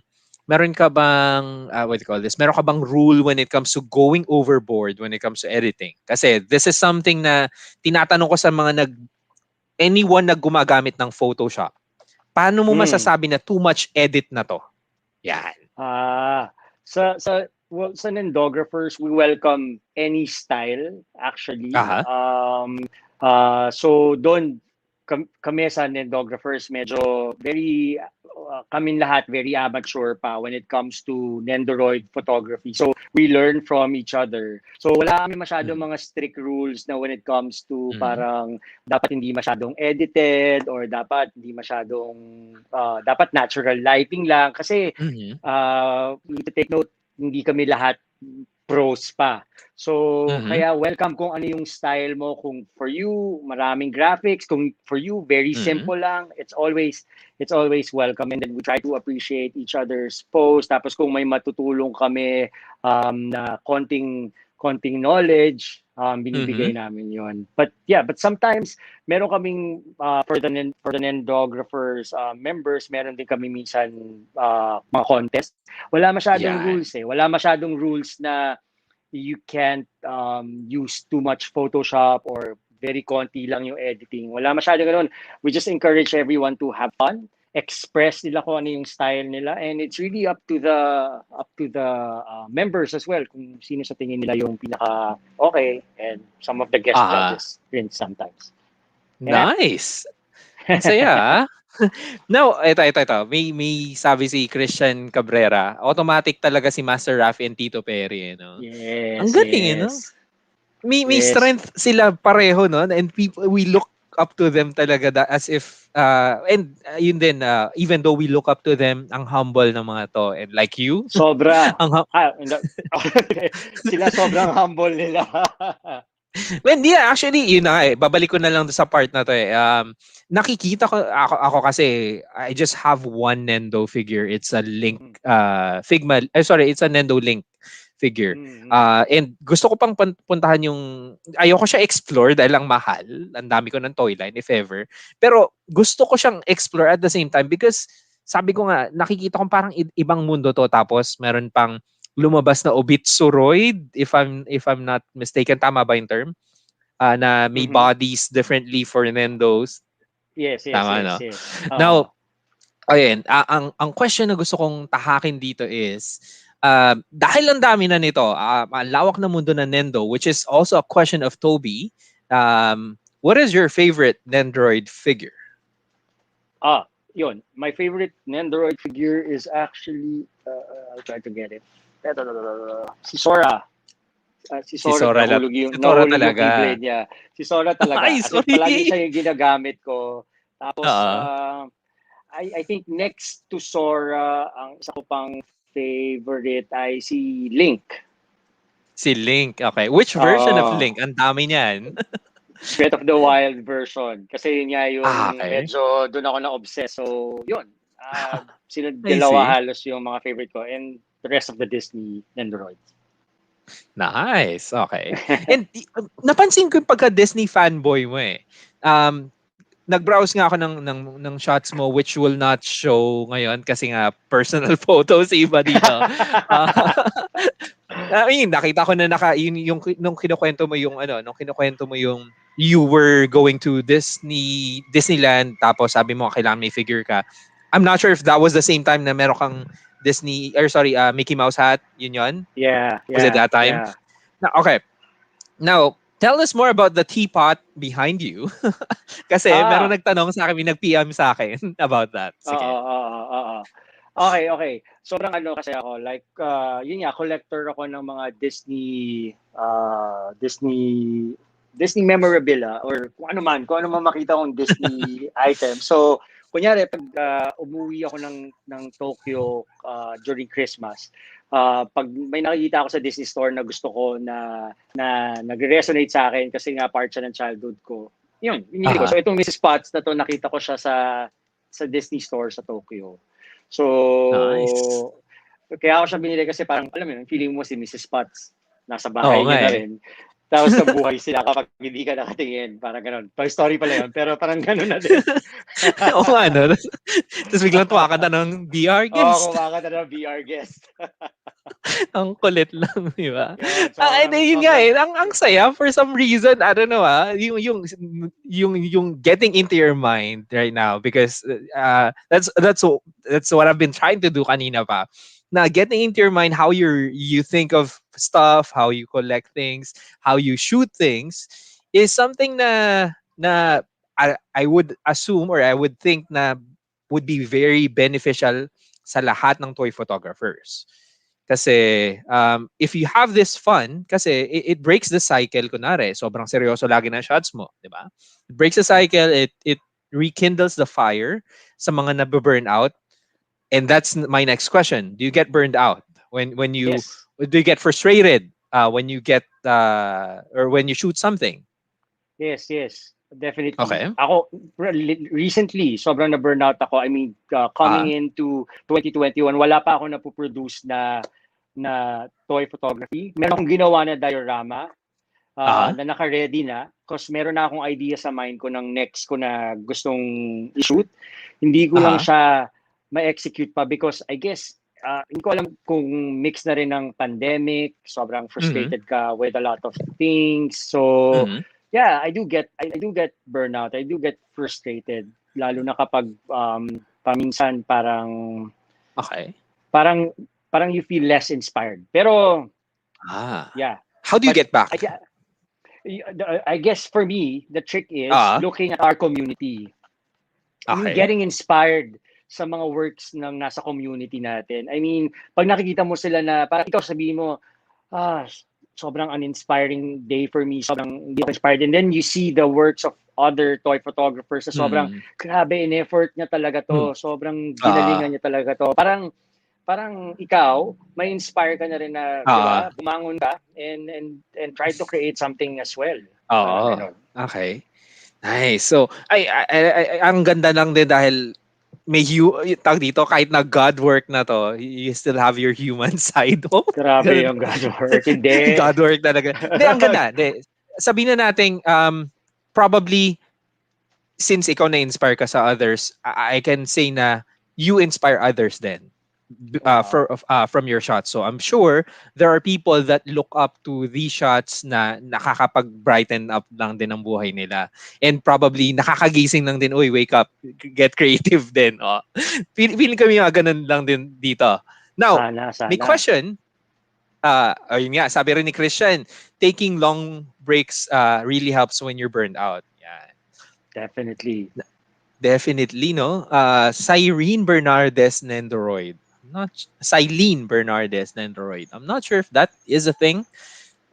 what do you call this? Meron ka bang rule when it comes to going overboard when it comes to editing? Kasi this is something na tinatanong ko sa mga anyone na gumagamit ng Photoshop. Paano mo masasabi na too much edit na to? Yan. Sa Nendographers, we welcome any style actually. So doon kami sa Nendographers medyo kami lahat very amateur pa when it comes to Nendoroid photography. So we learn from each other. So wala kami masyadong mga strict rules na when it comes to parang dapat hindi masyadong edited or dapat hindi masyadong dapat natural lighting lang kasi we need to take note, hindi kami lahat pros pa. So, kaya welcome kung ano yung style mo. Kung for you, maraming graphics. Kung for you, very simple lang. It's always welcome. And then we try to appreciate each other's posts. Tapos kung may matutulong kami na konting knowledge, binibigay namin yon. But sometimes meron kaming for the Nendographers members, meron din kami minsan mga contest. Wala masyadong rules eh. Wala masyadong rules na you can't use too much Photoshop or very konti lang yung editing. Wala masyadong ganun. We just encourage everyone to have fun, express nila kung ano yung style nila, and it's really up to the members as well kung sino sa tingin nila yung pinaka okay, and some of the guest judges rin sometimes. Nice. Ang saya. Now, ito. May sabi si Christian Cabrera, automatic talaga si Master Rafi and Tito Perry, no? Yes. Ang galing, no? May strength sila pareho, no? And we look up to them talaga as if and yun din, even though we look up to them, ang humble ng mga to, and like you, sobra. Sila sobrang humble nila. Well, yeah, actually, yun na babalik ko na lang sa part na to nakikita ko, ako kasi, I just have one Nendo figure. It's a Link, Figma, it's a Nendo Link figure. And gusto ko pang puntahan yung, ayoko siya explore dahil lang mahal. Ang dami ko ng toy line, if ever. Pero gusto ko siyang explore at the same time because, sabi ko nga, nakikita ko parang ibang mundo to. Tapos, meron pang lumabas na Obitsuroid, if I'm not mistaken, tama ba yung term? Na may bodies differently for Nendos. Yes. Tama, no? Yes. Now, ayun, ang question na gusto kong tahakin dito is, dahil ang dami na nito, ang lawak na mundo na Nendo, which is also a question of Toby, what is your favorite Nendoroid figure? Yun. My favorite Nendoroid figure is actually, I'll try to get it. Si Sora. Si Sora nahulog yung keyblade niya. Si Sora talaga. Ay, sorry. Palagi siya yung ginagamit ko. Tapos, I think next to Sora, ang isa ko pang favorite ay si Link. Si Link, okay. Which version of Link? Ang dami niyan. Breath of the Wild version. Kasi yun nga yung medyo doon ako na-obsess. So, yun. Dalawa halos yung mga favorite ko. And the rest of the Disney Nendoroids. Nice. Okay. And napansin ko yung pagka-Disney fanboy mo eh. Um, Nag-browse nga ako ng shots mo which will not show ngayon kasi nga personal photos iba dito. Ah, I mean, nakita ko na yung nung kinukwento mo yung nung kinukwento mo yung you were going to Disneyland tapos sabi mo kailangan may figure ka. I'm not sure if that was the same time na meron kang Mickey Mouse hat, yun? Yeah, Was it yeah, that time? yeah. Okay. Now, tell us more about the teapot behind you. Kasi meron Ah, nagtanong sa akin, may nag-PM sa akin about that. oo, Sige. oo, oo. Okay, okay. Sobrang kasi ako, like, yun nga, collector ako ng mga Disney memorabilia or kung ano man makita kong Disney item. So, kunyari, pag umuwi ako ng Tokyo during Christmas, pag may nakikita ako sa Disney store na gusto ko na nagre-resonate sa akin kasi nga part siya ng childhood ko, yun, pinili ko. Aha. So, itong Mrs. Potts na to, nakita ko siya sa Disney store sa Tokyo. Nice. So, kaya ako siya binili kasi parang, alam mo yun, feeling mo si Mrs. Potts, nasa bahay Oo nga niya na eh. rin. Tapos nabuhay sila kapag hindi ka nakatingin. Parang ganun. Toy Story pala yun, pero parang ganun na din. Oo nga, no? Tapos biglang tumakanta ng VR Oo, guest. kumakanta ng VR guest. Ang kulit lang, di ba? Yun, And yun nga eh, ang saya for some reason, I don't know yung getting into your mind right now because that's what I've been trying to do kanina pa. Na getting into your mind how you think of stuff, how you collect things, how you shoot things is something na I would assume or I would think na would be very beneficial sa lahat ng toy photographers. Kasi if you have this fun, kasi it breaks the cycle, kunwari, sobrang seryoso lagi ng shots mo, di ba? It breaks the cycle, it rekindles the fire sa mga nabe-burn out. And that's my next question. Do you get burned out when you Yes. do you get frustrated when you get or when you shoot something? Yes, yes. Definitely. Okay. Ako, recently, sobrang na-burnout ako. I mean, coming into 2021, wala pa ako na-produce na toy photography. Meron akong ginawa na diorama na naka-ready na because meron na akong idea sa mind ko ng next ko na gustong i-shoot. Hindi ko lang siya ma-execute pa because I guess hindi ko alam kung mix na rin ng pandemic, sobrang frustrated ka with a lot of things. So, yeah, I do get burnout. I do get frustrated lalo na kapag paminsan parang you feel less inspired. Pero yeah. How do you get back? I guess for me, the trick is looking at our community. Getting inspired sa mga works ng nasa community natin. I mean, pag nakikita mo sila na parang ikaw sabihin mo, sobrang uninspiring day for me, sobrang hindi ako inspired. And then you see the works of other toy photographers na sobrang grabe in-effort niya talaga to, sobrang ginalingan niya talaga to. Parang ikaw, may inspire ka na rin na, di ba, bumangon ka and try to create something as well. Okay. Nice. So, ang ganda lang din dahil may tag dito, kahit na God work na to, you still have your human side. Grabe yung God work. Hindi. God work talaga. Hindi, ang ganda. Sabihin na natin, probably, since ikaw na-inspire ka sa others, I can say na you inspire others then. From your shots. So I'm sure there are people that look up to these shots na nakakapag-brighten up lang din ang buhay nila. And probably nakakagising lang din, wake up, get creative din. Feeling kami nga ganun lang din dito. Now, sana. may question. Yun nga, sabi rin ni Christian, taking long breaks really helps when you're burned out. Yeah. Definitely, no? Cyrene Bernardes Nendoroid. Cylene Bernardes Nendoroid. I'm not sure if that is a thing.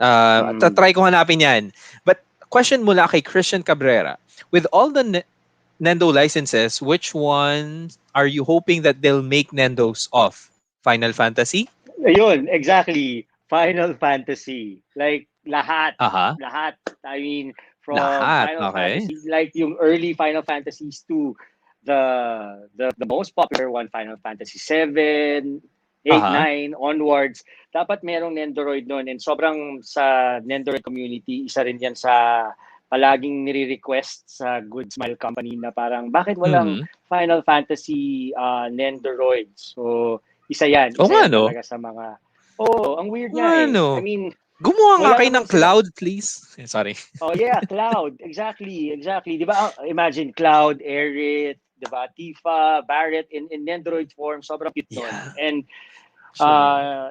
Try ko hanapin yan. But question mula kay Christian Cabrera. With all the Nendo licenses, which ones are you hoping that they'll make Nendos of? Final Fantasy? Ayun, exactly. Final Fantasy. Like, lahat. Lahat. I mean, from Final Fantasy, like yung early Final Fantasies to the most popular one, Final Fantasy 7, 8, Aha. 9 onwards, dapat merong Nendoroid noon. And sobrang sa Nendoroid community, isa rin yan sa palaging nire-request sa Good Smile Company na parang bakit walang Mhm. Final Fantasy Nendoroid. So, isa yan. Oo Isa nga, yan 'no? talaga sa mga, oh, ang weird nga eh. I Ano, mean, gumawa nga wala kayo naman ng sila. Cloud, please. Sorry. Oh yeah, Cloud. Exactly, exactly. 'Di ba? Imagine Cloud, Aerith, 'di ba? Tifa, Barrett in Nendoroid form, sobrang cute nun. Yeah, And actually. uh,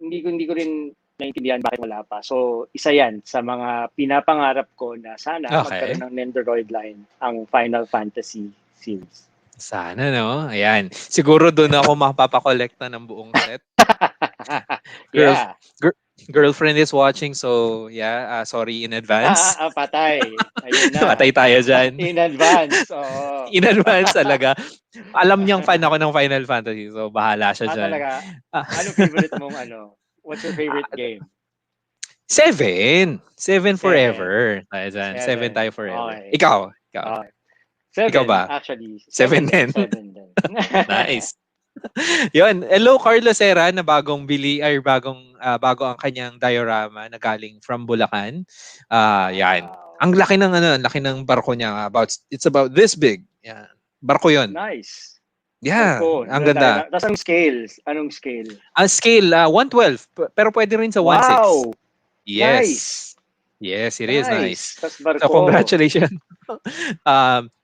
hindi ko rin naintindihan bakit wala pa. So, isa 'yan sa mga pinapangarap ko na sana magkaroon Okay. ng Nendoroid line ang Final Fantasy series. Sana, 'no? Ayan. Siguro do'n ako mapapakolekta ng buong set. Girl Yeah. gir girlfriend is watching, so yeah, sorry in advance. Patay. Ayun na. Patay tayo diyan. In advance. Oo. In advance talaga. Alam niyang fan ako ng Final Fantasy, so bahala siya diyan. Talaga. Ah, Anong favorite mong ano? What's your favorite game? 7. 7 Seven. forever tayo diyan. 7 tayo Seven. forever. Okay. Ikaw? Okay. Ikaw Seven, ba? actually. 7 Seven din. din? Seven din. Nice. Yun. Hello, Carlos Serra, na bago ang kanyang diorama na galing from Bulacan. Yan. Wow. Ang laki ng ang laki ng barko niya. It's about this big. Yan. Barko yun. Nice. Yeah, Barko. ang Doon tayo ganda. na. Tapos ang scales. Anong scale? Ang scale, 112. Pero pwede rin sa 16. Wow! Yes. Nice. Yes, it is nice. Nice. Tapos So, barko. congratulations.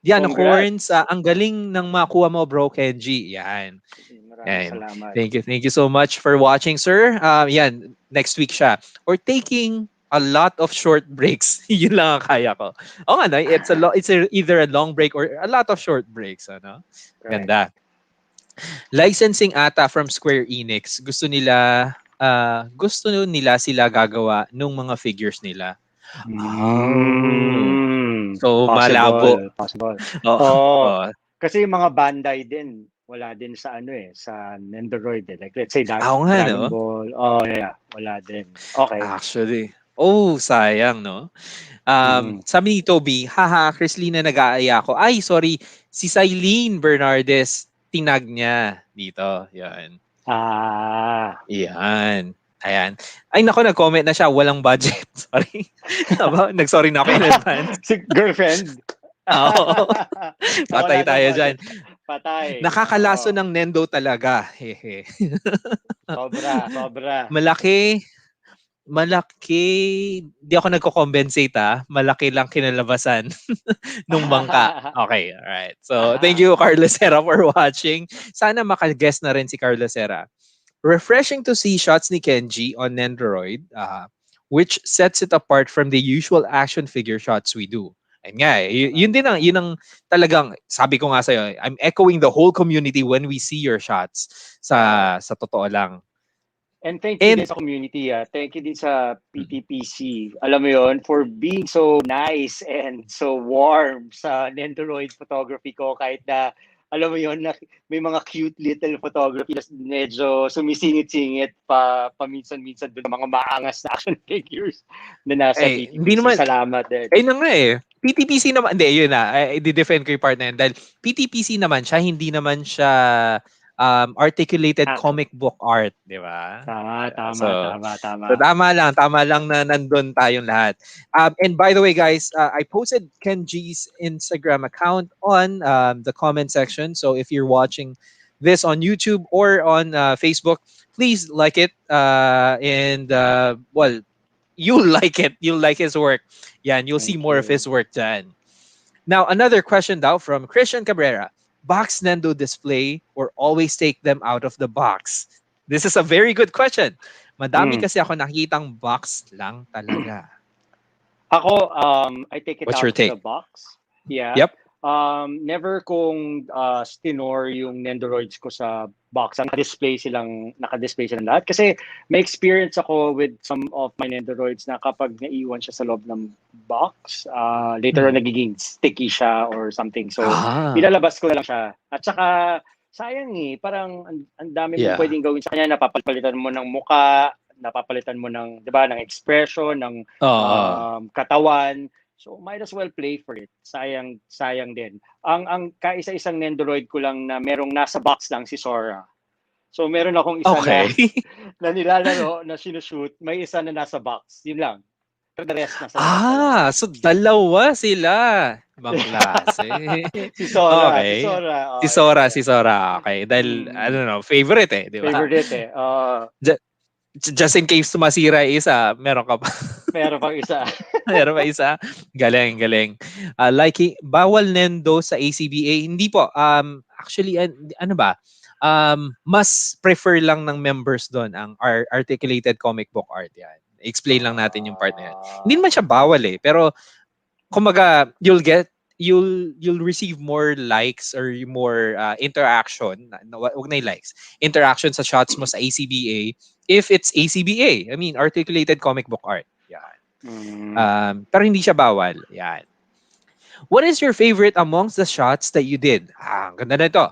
Yan, horns. Congrats. Ang galing ng makuha mo, bro, Kenji. Yan. Maraming Yan. salamat. Thank you so much for watching, sir. Yan, next week siya. Or taking a lot of short breaks. Yun lang ang kaya ko. Oo nga, no? Either a long break or a lot of short breaks. Ano? Correct. Ganda. Licensing ata from Square Enix. Gusto nila sila gagawa nung mga figures nila. Oh. So, malabo. Possible. Oh, Oh, oh. kasi yung mga Bandai din, wala din sa ano eh, sa Nendoroid eh. Like let's say Oo nga, Dragon no? Ball. Oh yeah, wala din. Okay. Actually. Oh, sayang, no? Mm. Sabi ni Toby, haha, Chris Lina nag-aaya ako. Ay, sorry. Si Cylene Bernardes, tinag niya dito. Yan. Yan. Ayan. Ay, nako, nag-comment na siya. Walang budget. Sorry. Nag-sorry na ako in advance. Si girlfriend. Oo. Patay Wala daw tayo dyan. budget. Patay. Nakakalaso Oo. ng Nendo talaga. Hehe. Sobra. Malaki, di ako nagko-compensate. Malaki lang kinalabasan nung bangka. Okay, alright. So, thank you, Carlos Serra, for watching. Sana maka-guest na rin si Carlos Serra. Refreshing to see shots ni Kenji on Nendoroid, which sets it apart from the usual action figure shots we do. Ayun nga, yun ang talagang, sabi ko nga sa'yo, I'm echoing the whole community when we see your shots sa totoo lang. And thank you din sa community. Thank you din sa PTPC. Alam mo yon, for being so nice and so warm sa Nendoroid photography ko, kahit na alam mo yon, na may mga cute little photography na medyo sumisingit-singit paminsan-minsan doon, mga maangas na action figures na nasa PTPC. Hindi naman, salamat din. na nga PTPC naman, hindi, yun na, i-defend ko yung part na yun. Dahil PTPC naman siya, hindi naman siya articulated comic book art, di ba? Tama. So tama lang na nandun tayong lahat. And by the way, guys, I posted Kenji's Instagram account on the comment section. So if you're watching this on YouTube or on Facebook, please like it. And you'll like it. You'll like his work. Yeah, and you'll see more of his work dyan. Now, another question daw from Christian Cabrera. Box Nendo display or always take them out of the box? This is a very good question. Madami kasi ako nakikitang box lang talaga. Ako, I take it What's out your of take? the box. Yeah. Yep. Never kong stinor yung Nendoroids ko sa box. Naka-display silang lahat. Kasi may experience ako with some of my Nendoroids na kapag naiwan siya sa loob ng box, later on nagiging sticky siya or something. So, ilalabas ko na lang siya. At saka, sayang parang ang dami mong pwedeng gawin sa kanya. Napapalitan mo ng muka, napapalitan mo ng, di ba, ng expression, ng katawan. So might as well play for it. Sayang din. Ang kaisa-isang Nendoroid ko lang na merong nasa box lang si Sora. So meron akong isa Okay. na nilalaro, na sinushoot, may isa na nasa box. Yun lang. Pero the rest nasa labas talaga. So dalawa sila. Ibang klase. Si Sora. Si Okay. Sora. Si Oh, Sora, yeah, si yeah. Sora. Okay. Dahil, I don't know, favorite eh, di ba? Favorite eh. Just in case tumasira yung isa, meron ka pa. Meron pang isa. Meron pa isa. Galing, galing. Bawal Nendo sa ACBA. Hindi po. Actually, ano ba? Mas prefer lang ng members doon ang articulated comic book art. Yan. Explain lang natin yung part na yan. Hindi naman siya bawal eh. Pero, kumbaga, you'll receive more likes or more interaction. Wag na yung likes. Interaction sa shots mo sa ACBA if it's ACBA. I mean, articulated comic book art. Yan. Pero hindi siya bawal. Yan. What is your favorite amongst the shots that you did? Ang ganda na ito.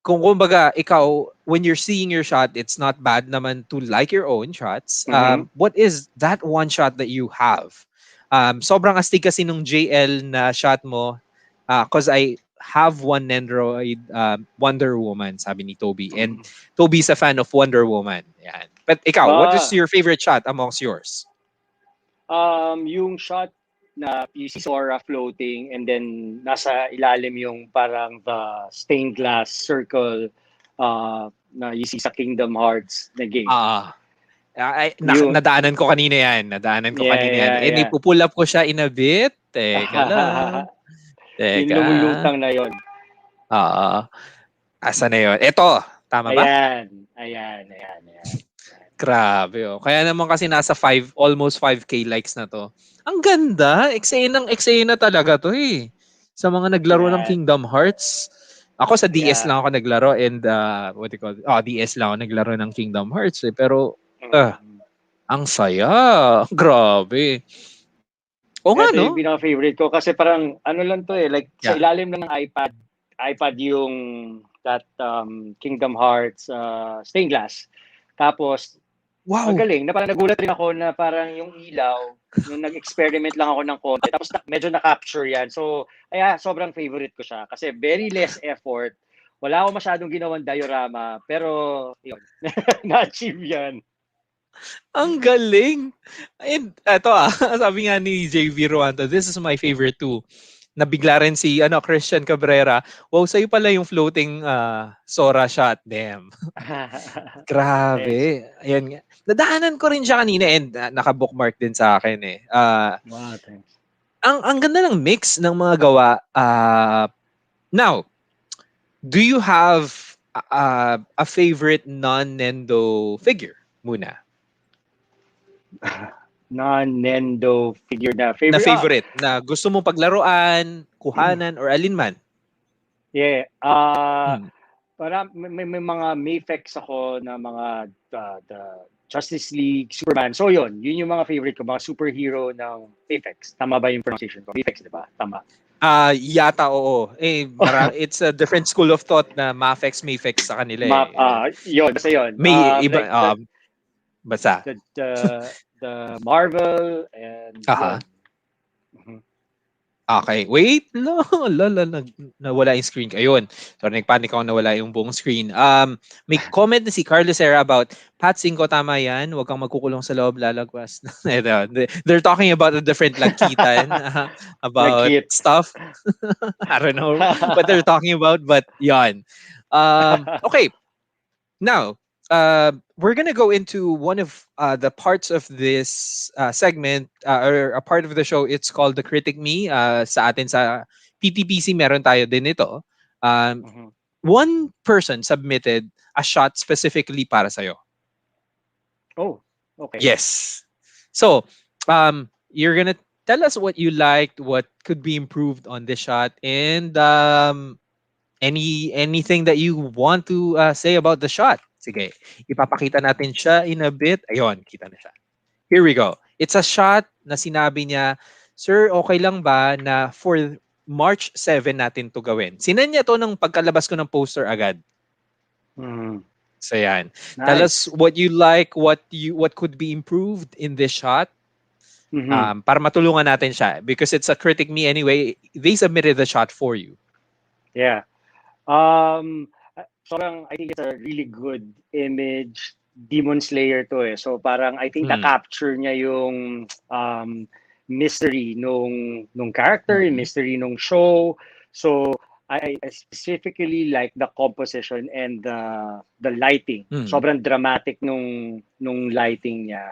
Kung kumbaga, ikaw, when you're seeing your shot, it's not bad naman to like your own shots. What is that one shot that you have? Sobrang astig kasi nung JL na shot mo, because I have one Nendroid Wonder Woman, sabi ni Toby. And Toby's a fan of Wonder Woman. Yan. But ikaw, what is your favorite shot amongst yours? Yung shot na you see Sora floating and then nasa ilalim yung parang the stained glass circle na you see sa Kingdom Hearts na game. Nadaanan ko kanina yan. And ipupull up ko siya in a bit. Teka lang. Yung lumulutang na yun. Asa na yun? Ito. Tama ba? Ayan. Grabe oh. Kaya naman kasi nasa almost 5K likes na to. Ang ganda. Eksena talaga to eh. Sa mga naglaro ng Kingdom Hearts. Ako sa DS lang ako naglaro and DS lang ako naglaro ng Kingdom Hearts eh. Pero ang saya. Grabe. O nga no? Yung pinaka-favorite ko kasi parang ano lang to eh. Like sa ilalim lang ng iPad yung that Kingdom Hearts stained glass. Tapos magaling. Na parang nagulat rin ako na parang yung ilaw, nung nag-experiment lang ako ng konti. Tapos medyo na-capture yan. So, sobrang favorite ko siya. Kasi very less effort. Wala ako masyadong ginawang diorama. Pero, yun. Na-achieve yan. Ang galing. And eto sabi nga ni JV Ruanto, this is my favorite too. Nabigla rin si Christian Cabrera. Wow, sa'yo pala yung floating Sora shot. Damn. Grabe. Ayan nga. Nadaanan ko rin siya kanina and naka-bookmark din sa akin eh. Wow, thanks. Ang ganda ng mix ng mga gawa. Now, do you have a favorite non-Nendo figure muna? Non-Nendo figure na favorite. Na favorite na gusto mong paglaruan, kuhanan, or alinman? Yeah. Para may mga Mayfex ako na mga the Justice League, Superman. So yun yung mga favorite ko, mga superhero ng Mayfex. Tama ba yung pronunciation ko? Mayfex, di ba? Tama. Yata oo. It's a different school of thought na Mayfex sa kanila Yun, basta yun. May iba, basta. The Marvel and Okay, wait. Nawala yung screen. Ayun. Sorry, nagpanic ako nawala yung buong screen. May comment na si Carlos Serra about Pat 5, tama yan. Huwag kang magkukulong sa loob, lalagwas. They're talking about a different lakitan about stuff. I don't know what they're talking about, but yan. Okay. Now, we're gonna go into one of the parts of this segment or a part of the show. It's called the CriticMe. Sa atin sa PTPC meron tayo din ito. One person submitted a shot specifically para sa'yo. Oh, okay. Yes. So, you're gonna tell us what you liked, what could be improved on this shot, and anything that you want to say about the shot. Sige, ipapakita natin siya in a bit. Ayun, kita na siya. Here we go. It's a shot na sinabi niya, Sir, okay lang ba na for March 7 natin to gawin? Sinan niya to ng pagkalabas ko ng poster agad. So yan. Nice. Tell us what you like, what could be improved in this shot. Para matulungan natin siya. Because it's a CriticMe anyway. They submitted the shot for you. Yeah. sobrang, I think it's a really good image. Demon Slayer to eh. So parang I think Mm. na-capture niya yung mystery nung character, yung mystery nung show. So I specifically like the composition and the lighting. Sobrang dramatic nung lighting niya.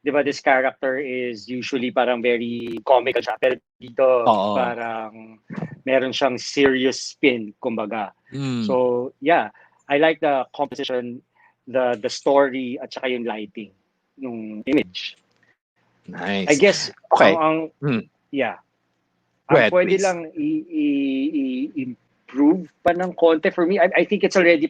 'Di ba this character is usually parang very comical siya, pero dito parang meron siyang serious spin kumbaga. So yeah, I like the composition, the story at saka yung lighting nung image. Nice. I guess Okay. yeah. Go ahead, Pwede please. lang improve pa ng konti for me. I think it's already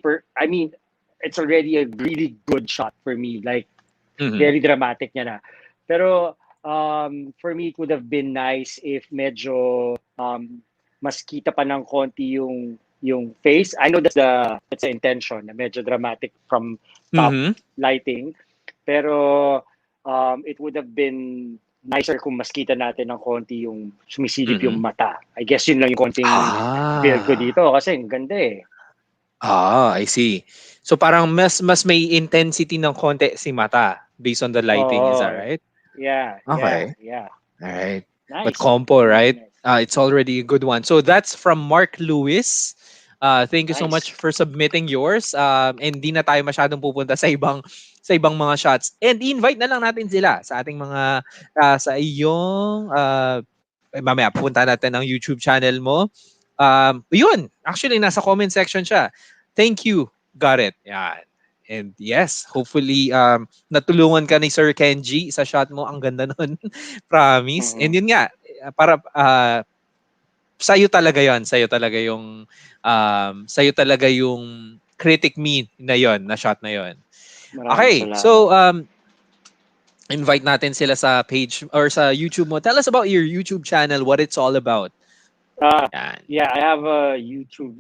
it's already a really good shot for me. Like very dramatic niya na. Pero for me it would have been nice if medyo mas kita pa ng konti yung face. I know that's the intention, na medyo dramatic from top lighting. Pero it would have been nicer kung mas kita natin ng konti yung sumisilip yung mata. I guess yun lang yung konting feel ko dito kasi ang ganda eh. I see. So parang mas may intensity ng konti si mata based on the lighting, is that right? Yeah. Okay. Yeah. All right. Nice. But compo, right? It's already a good one. So that's from Mark Lewis. Thank you so much for submitting yours. And di na tayo masyadong pupunta sa ibang mga shots. And invite na lang natin sila sa ating mga sa iyong mamaya pupunta natin ang YouTube channel mo. Yun, actually nasa comment section siya. Thank you. Got it. Yan. And yes, hopefully natulungan ka ni Sir Kenji sa shot mo. Ang ganda nun. Promise. And yun nga, para sa'yo talaga yon, sa'yo talaga yung CriticMe na yon, na shot na yon. Okay, so invite natin sila sa page or sa YouTube mo. Tell us about your YouTube channel, what it's all about. Yeah, I have a YouTube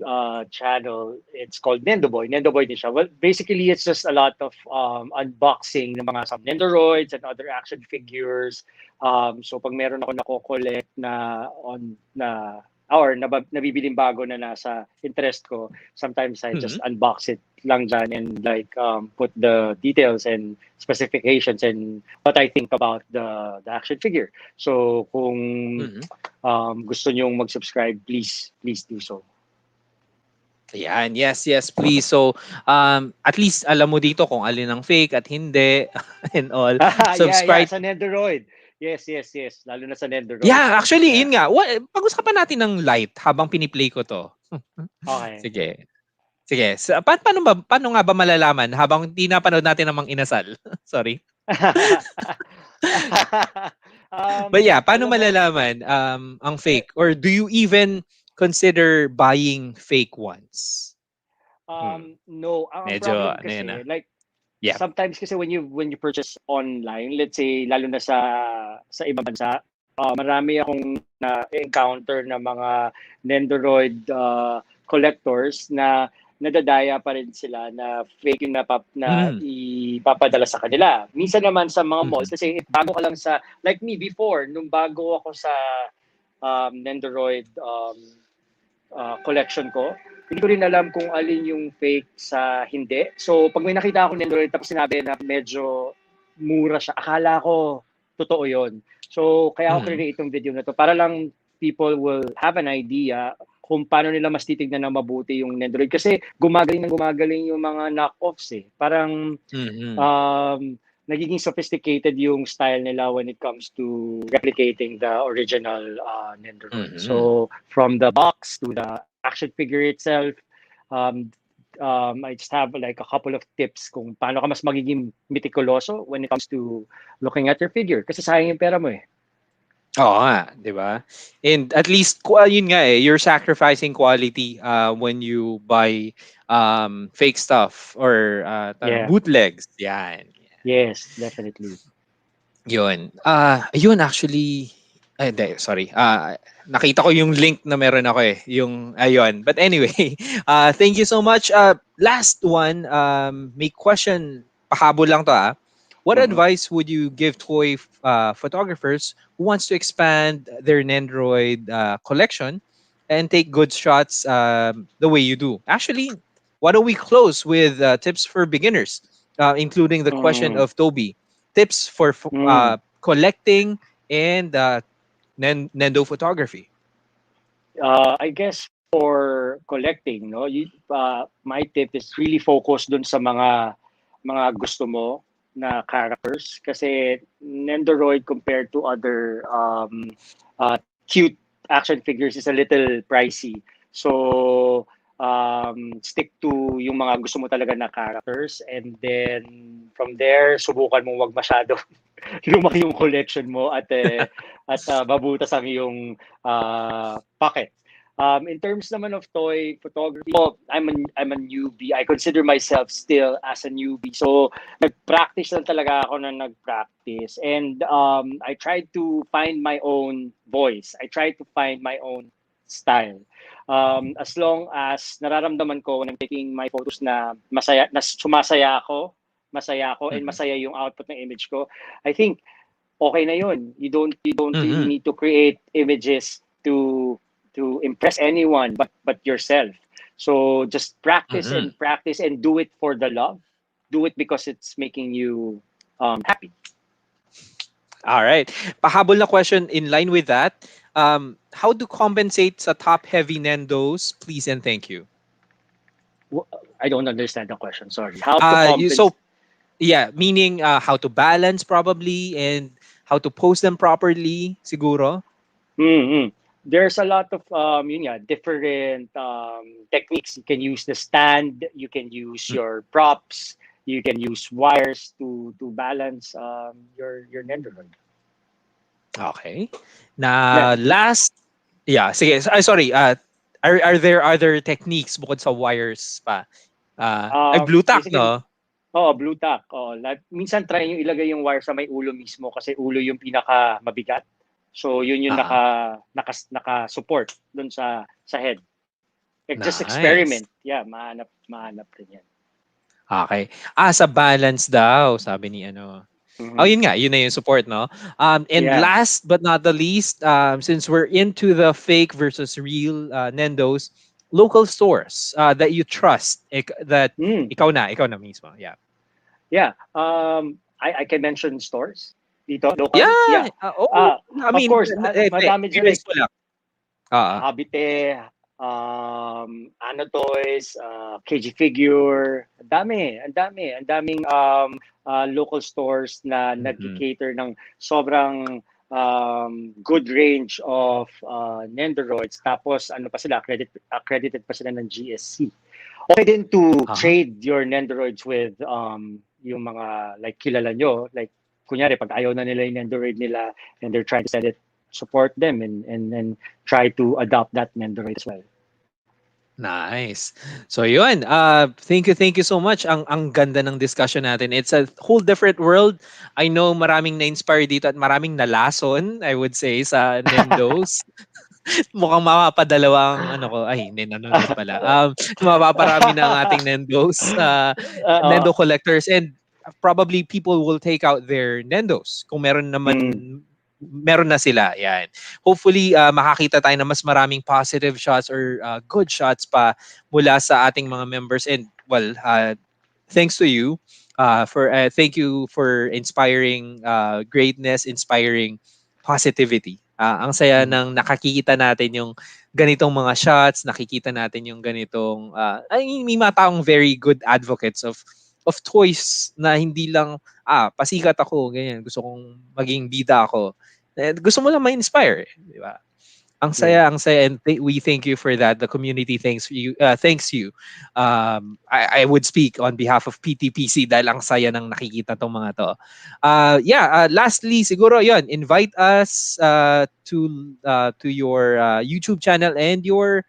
channel. It's called Nendoboi. Nendoboi din siya. Well, basically, it's just a lot of unboxing ng mga some Nendoroids and other action figures. So pag meron ako nako-collect nabibiling bago na nasa interest ko, sometimes I just unbox it lang dyan and like put the details and specifications and what I think about the action figure. So kung gusto nyong mag-subscribe, please do so. Ayan, yes, please. So, at least alam mo dito kung alin ang fake at hindi and all. Subscribe. Yeah, sa Nendoroid. Yes. Lalo na sa Nendoroid. Yeah, actually, yun nga. Pag-usapan natin ng light habang piniplay ko to. Okay. Sige. So, paano nga ba malalaman habang hindi napanood natin namang inasal? Sorry. But yeah, paano malalaman ang fake? Or do you even consider buying fake ones? No. Ang Medyo, problem kasi, like, yeah. sometimes kasi when you purchase online, let's say, lalo na sa ibang bansa, marami akong na-encounter na mga Nendoroid collectors na nadadaya pa rin sila na fake yung na ipapadala sa kanila. Minsan naman sa mga malls, kasi bago ka lang like me before, nung bago ako sa Nendoroid collection ko, hindi ko rin alam kung alin yung fake sa hindi. So pag may nakita ako Nendoroid tapos sinabi na medyo mura siya, akala ko totoo yon. So kaya ako create itong video na to para lang people will have an idea kung paano nila mas titignan na mabuti yung Nendoroid. Kasi gumagaling yung mga knockoffs eh. Parang nagiging sophisticated yung style nila when it comes to replicating the original Nendoroid. So from the box to the action figure itself, I just have like a couple of tips kung paano ka mas magiging meticuloso when it comes to looking at your figure. Kasi sayang yung pera mo eh. Oo nga, di ba? And at least, yun nga you're sacrificing quality when you buy fake stuff or bootlegs. Yan. Yes, definitely. Yun. Yun actually, sorry. Nakita ko yung link na meron ako yung, ayun. But anyway, thank you so much. Last one, may question, pahabol lang to What advice would you give toy photographers who wants to expand their Nendoroid collection and take good shots the way you do. Actually, why don't we close with tips for beginners, including the question Mm, of Toby, tips for mm. collecting and Nendo photography. I guess for collecting, no, my tip is really focus dun sa mga gusto mo na characters kasi Nendoroid compared to other cute action figures is a little pricey. So stick to yung mga gusto mo talaga na characters, and then from there subukan mo wag masyado lumaki yung collection mo at mabutas ang iyong pocket. In terms naman of toy photography, I'm a newbie. I consider myself still as a newbie. So nag-practice lang talaga ako na nag-practice. And I tried to find my own voice. I tried to find my own style. As long as nararamdaman ko when I'm taking my photos na masaya, na masaya ako and Mhm. masaya yung output ng image ko, I think okay na yun. You don't really Mhm. need to create images to impress anyone but yourself. So just practice Mhm. and practice and do it for the love. Do it because it's making you happy. All right. Pahabol na question in line with that. How to compensate sa top-heavy Nendos? Please and thank you. I don't understand the question. Sorry. How to compensate? So yeah, meaning how to balance probably and how to post them properly, siguro. Mm-hmm. There's a lot of different techniques. You can use the stand. You can use Mm, your props. You can use wires to balance your Nendoroid. Okay. Yeah. Na last, yeah, sige. Sorry. Are there other techniques bukod sa wires pa? Ay, blue tack, Basically, no? blue tack. Minsan try nyo ilagay yung wire sa may ulo mismo kasi ulo yung pinaka mabigat. So yun yung Ah, naka support dun sa head. Like, just nice. experiment. Yeah, mahanap din yan. Okay. Sa balance daw, sabi ni ano. Oh, Mhm. yun nga, yun na yung support, no? And Yeah. last but not the least, since we're into the fake versus real Nendos, local stores that you trust, that Mm. ikaw na mismo. Yeah. Yeah. I can mention stores dito local. Yeah. Yeah. Oh, I Of mean, course, madami dyan experience like ko lang. Ah, Habite, Ano Toys, KG Figure, ang daming local stores na mhm. nag-cater ng sobrang good range of Nendoroids. Tapos ano pa sila, accredited pa sila ng GSC. Okay din to Ah, trade your Nendoroids with yung mga like kilala nyo. Like, kunyari, pag ayaw na nila yung Nendoroid nila and they're trying to sell it, support them and try to adopt that Nendoroid as well. nice. So yun, thank you so much. Ang ganda ng discussion natin. It's a whole different world. I know maraming na-inspire dito at maraming nalason, I would say, sa Nendos. Mukhang mapapadalawang ano ko, ay hindi nanonood pala. Mapaparami ng ating Nendos, Oo. Nendo collectors, and probably people will take out their Nendos kung Mm. meron na sila. Yan. Hopefully makakita tayo ng mas maraming positive shots or good shots pa mula sa ating mga members, and well, thanks to you for thank you for inspiring greatness, inspiring positivity. Ang saya Mm. ng nakikita natin yung ganitong mga shots, nakikita natin yung ganitong I mean, may mga taong very good advocates of toys na hindi lang pasikat ako, ganyan, gusto kong maging bida ako. Gusto mo lang ma-inspire, di ba? Yeah. Ang saya, and we thank you for that. The community thanks you. I would speak on behalf of PTPC dahil ang saya ng nakikita tong mga to. Lastly, siguro yon, invite us to your YouTube channel and your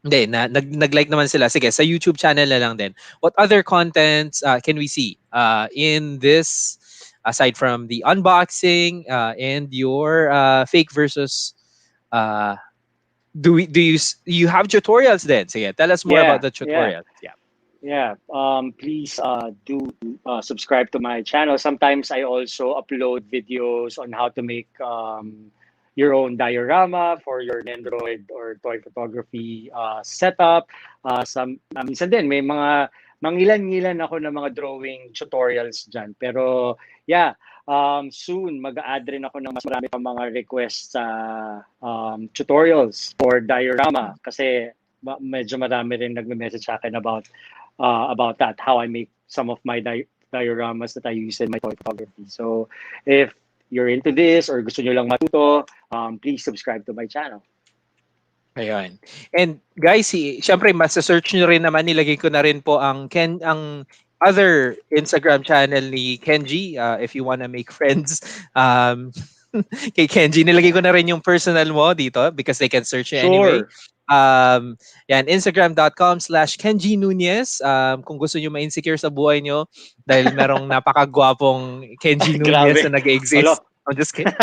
hindi, nag-like naman sila. Sige, sa YouTube channel na lang din. What other contents can we see in this, aside from the unboxing and your fake versus uh, you have tutorials then? Sige, tell us more about Yeah. the Yeah. tutorials. Yeah. Yeah. Please do subscribe to my channel. Sometimes I also upload videos on how to make your own diorama for your Nendoroid or toy photography setup. Minsan din, may mga mangilan-ngilan ako ng mga drawing tutorials dyan. Pero yeah, soon mag-a-add rin ako ng mas marami pang mga requests sa tutorials for diorama kasi medyo marami rin nagme-message sa akin about that, how I make some of my dioramas that I use in my toy photography. So if you're into this or gusto nyo lang matuto, please subscribe to my channel. Ayun. And guys, syempre masa-search nyo rin naman, nilagay ko na rin po ang other Instagram channel ni Kenji if you wanna make friends. Kay Kenji, nilagay ko na rin yung personal mo dito because they can search you anyway. Yan, Instagram.com/Kenji Nuñez. Kung gusto nyo ma-insecure sa buhay nyo dahil merong napakagwapong Kenji Nuñez na nag-exist. I'm just kidding.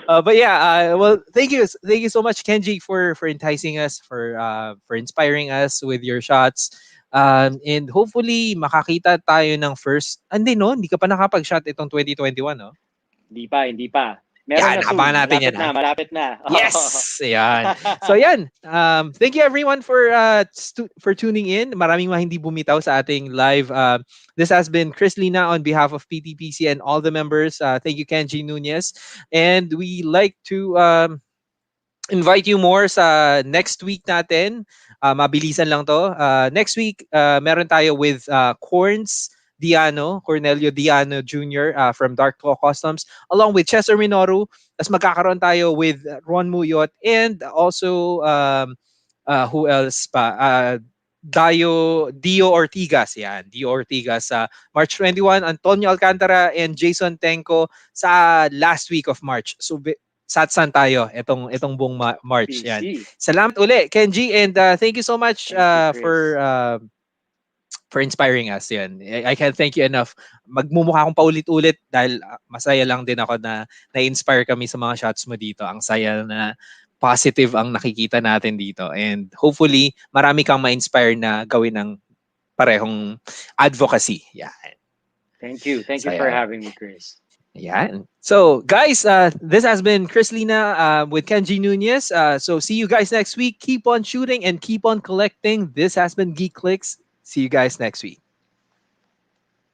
But yeah, well, thank you so much, Kenji, for enticing us, for inspiring us with your shots. And hopefully makakita tayo ng first. Hindi ka pa nakapag-shot itong 2021, no? Hindi pa. Meron na soon. Natin malapit na. Yes! Ayan. So yan. Thank you everyone for tuning in. Maraming hindi bumitaw sa ating live. This has been Chris Lina on behalf of PTPC and all the members. Thank you, Kenji Nuñez. And we like to invite you more sa next week natin. Mabilisan lang to. Next week, meron tayo with Cornelio Diano Jr. From Dark Claw Customs, along with Chester Minoru. Tapos magkakaroon tayo with Ron Muyot and also who else pa? Dio Ortigas. Yan, Dio Ortigas sa March 21, Antonio Alcantara and Jason Tenko sa last week of March. So satsan tayo itong buong March. Yan. Salamat uli, Kenji, and thank you so much for inspiring us. Yan. I can't thank you enough. Magmumukha akong paulit-ulit dahil masaya lang din ako na na-inspire kami sa mga shots mo dito. Ang saya na positive ang nakikita natin dito. And hopefully, marami kang ma-inspire na gawin ng parehong advocacy. Yan. Thank you. Thank you for having me, Chris. Yeah. So, guys, this has been Chris Lina with Kenji Nuñez. So, see you guys next week. Keep on shooting and keep on collecting. This has been GeekClicks. See you guys next week.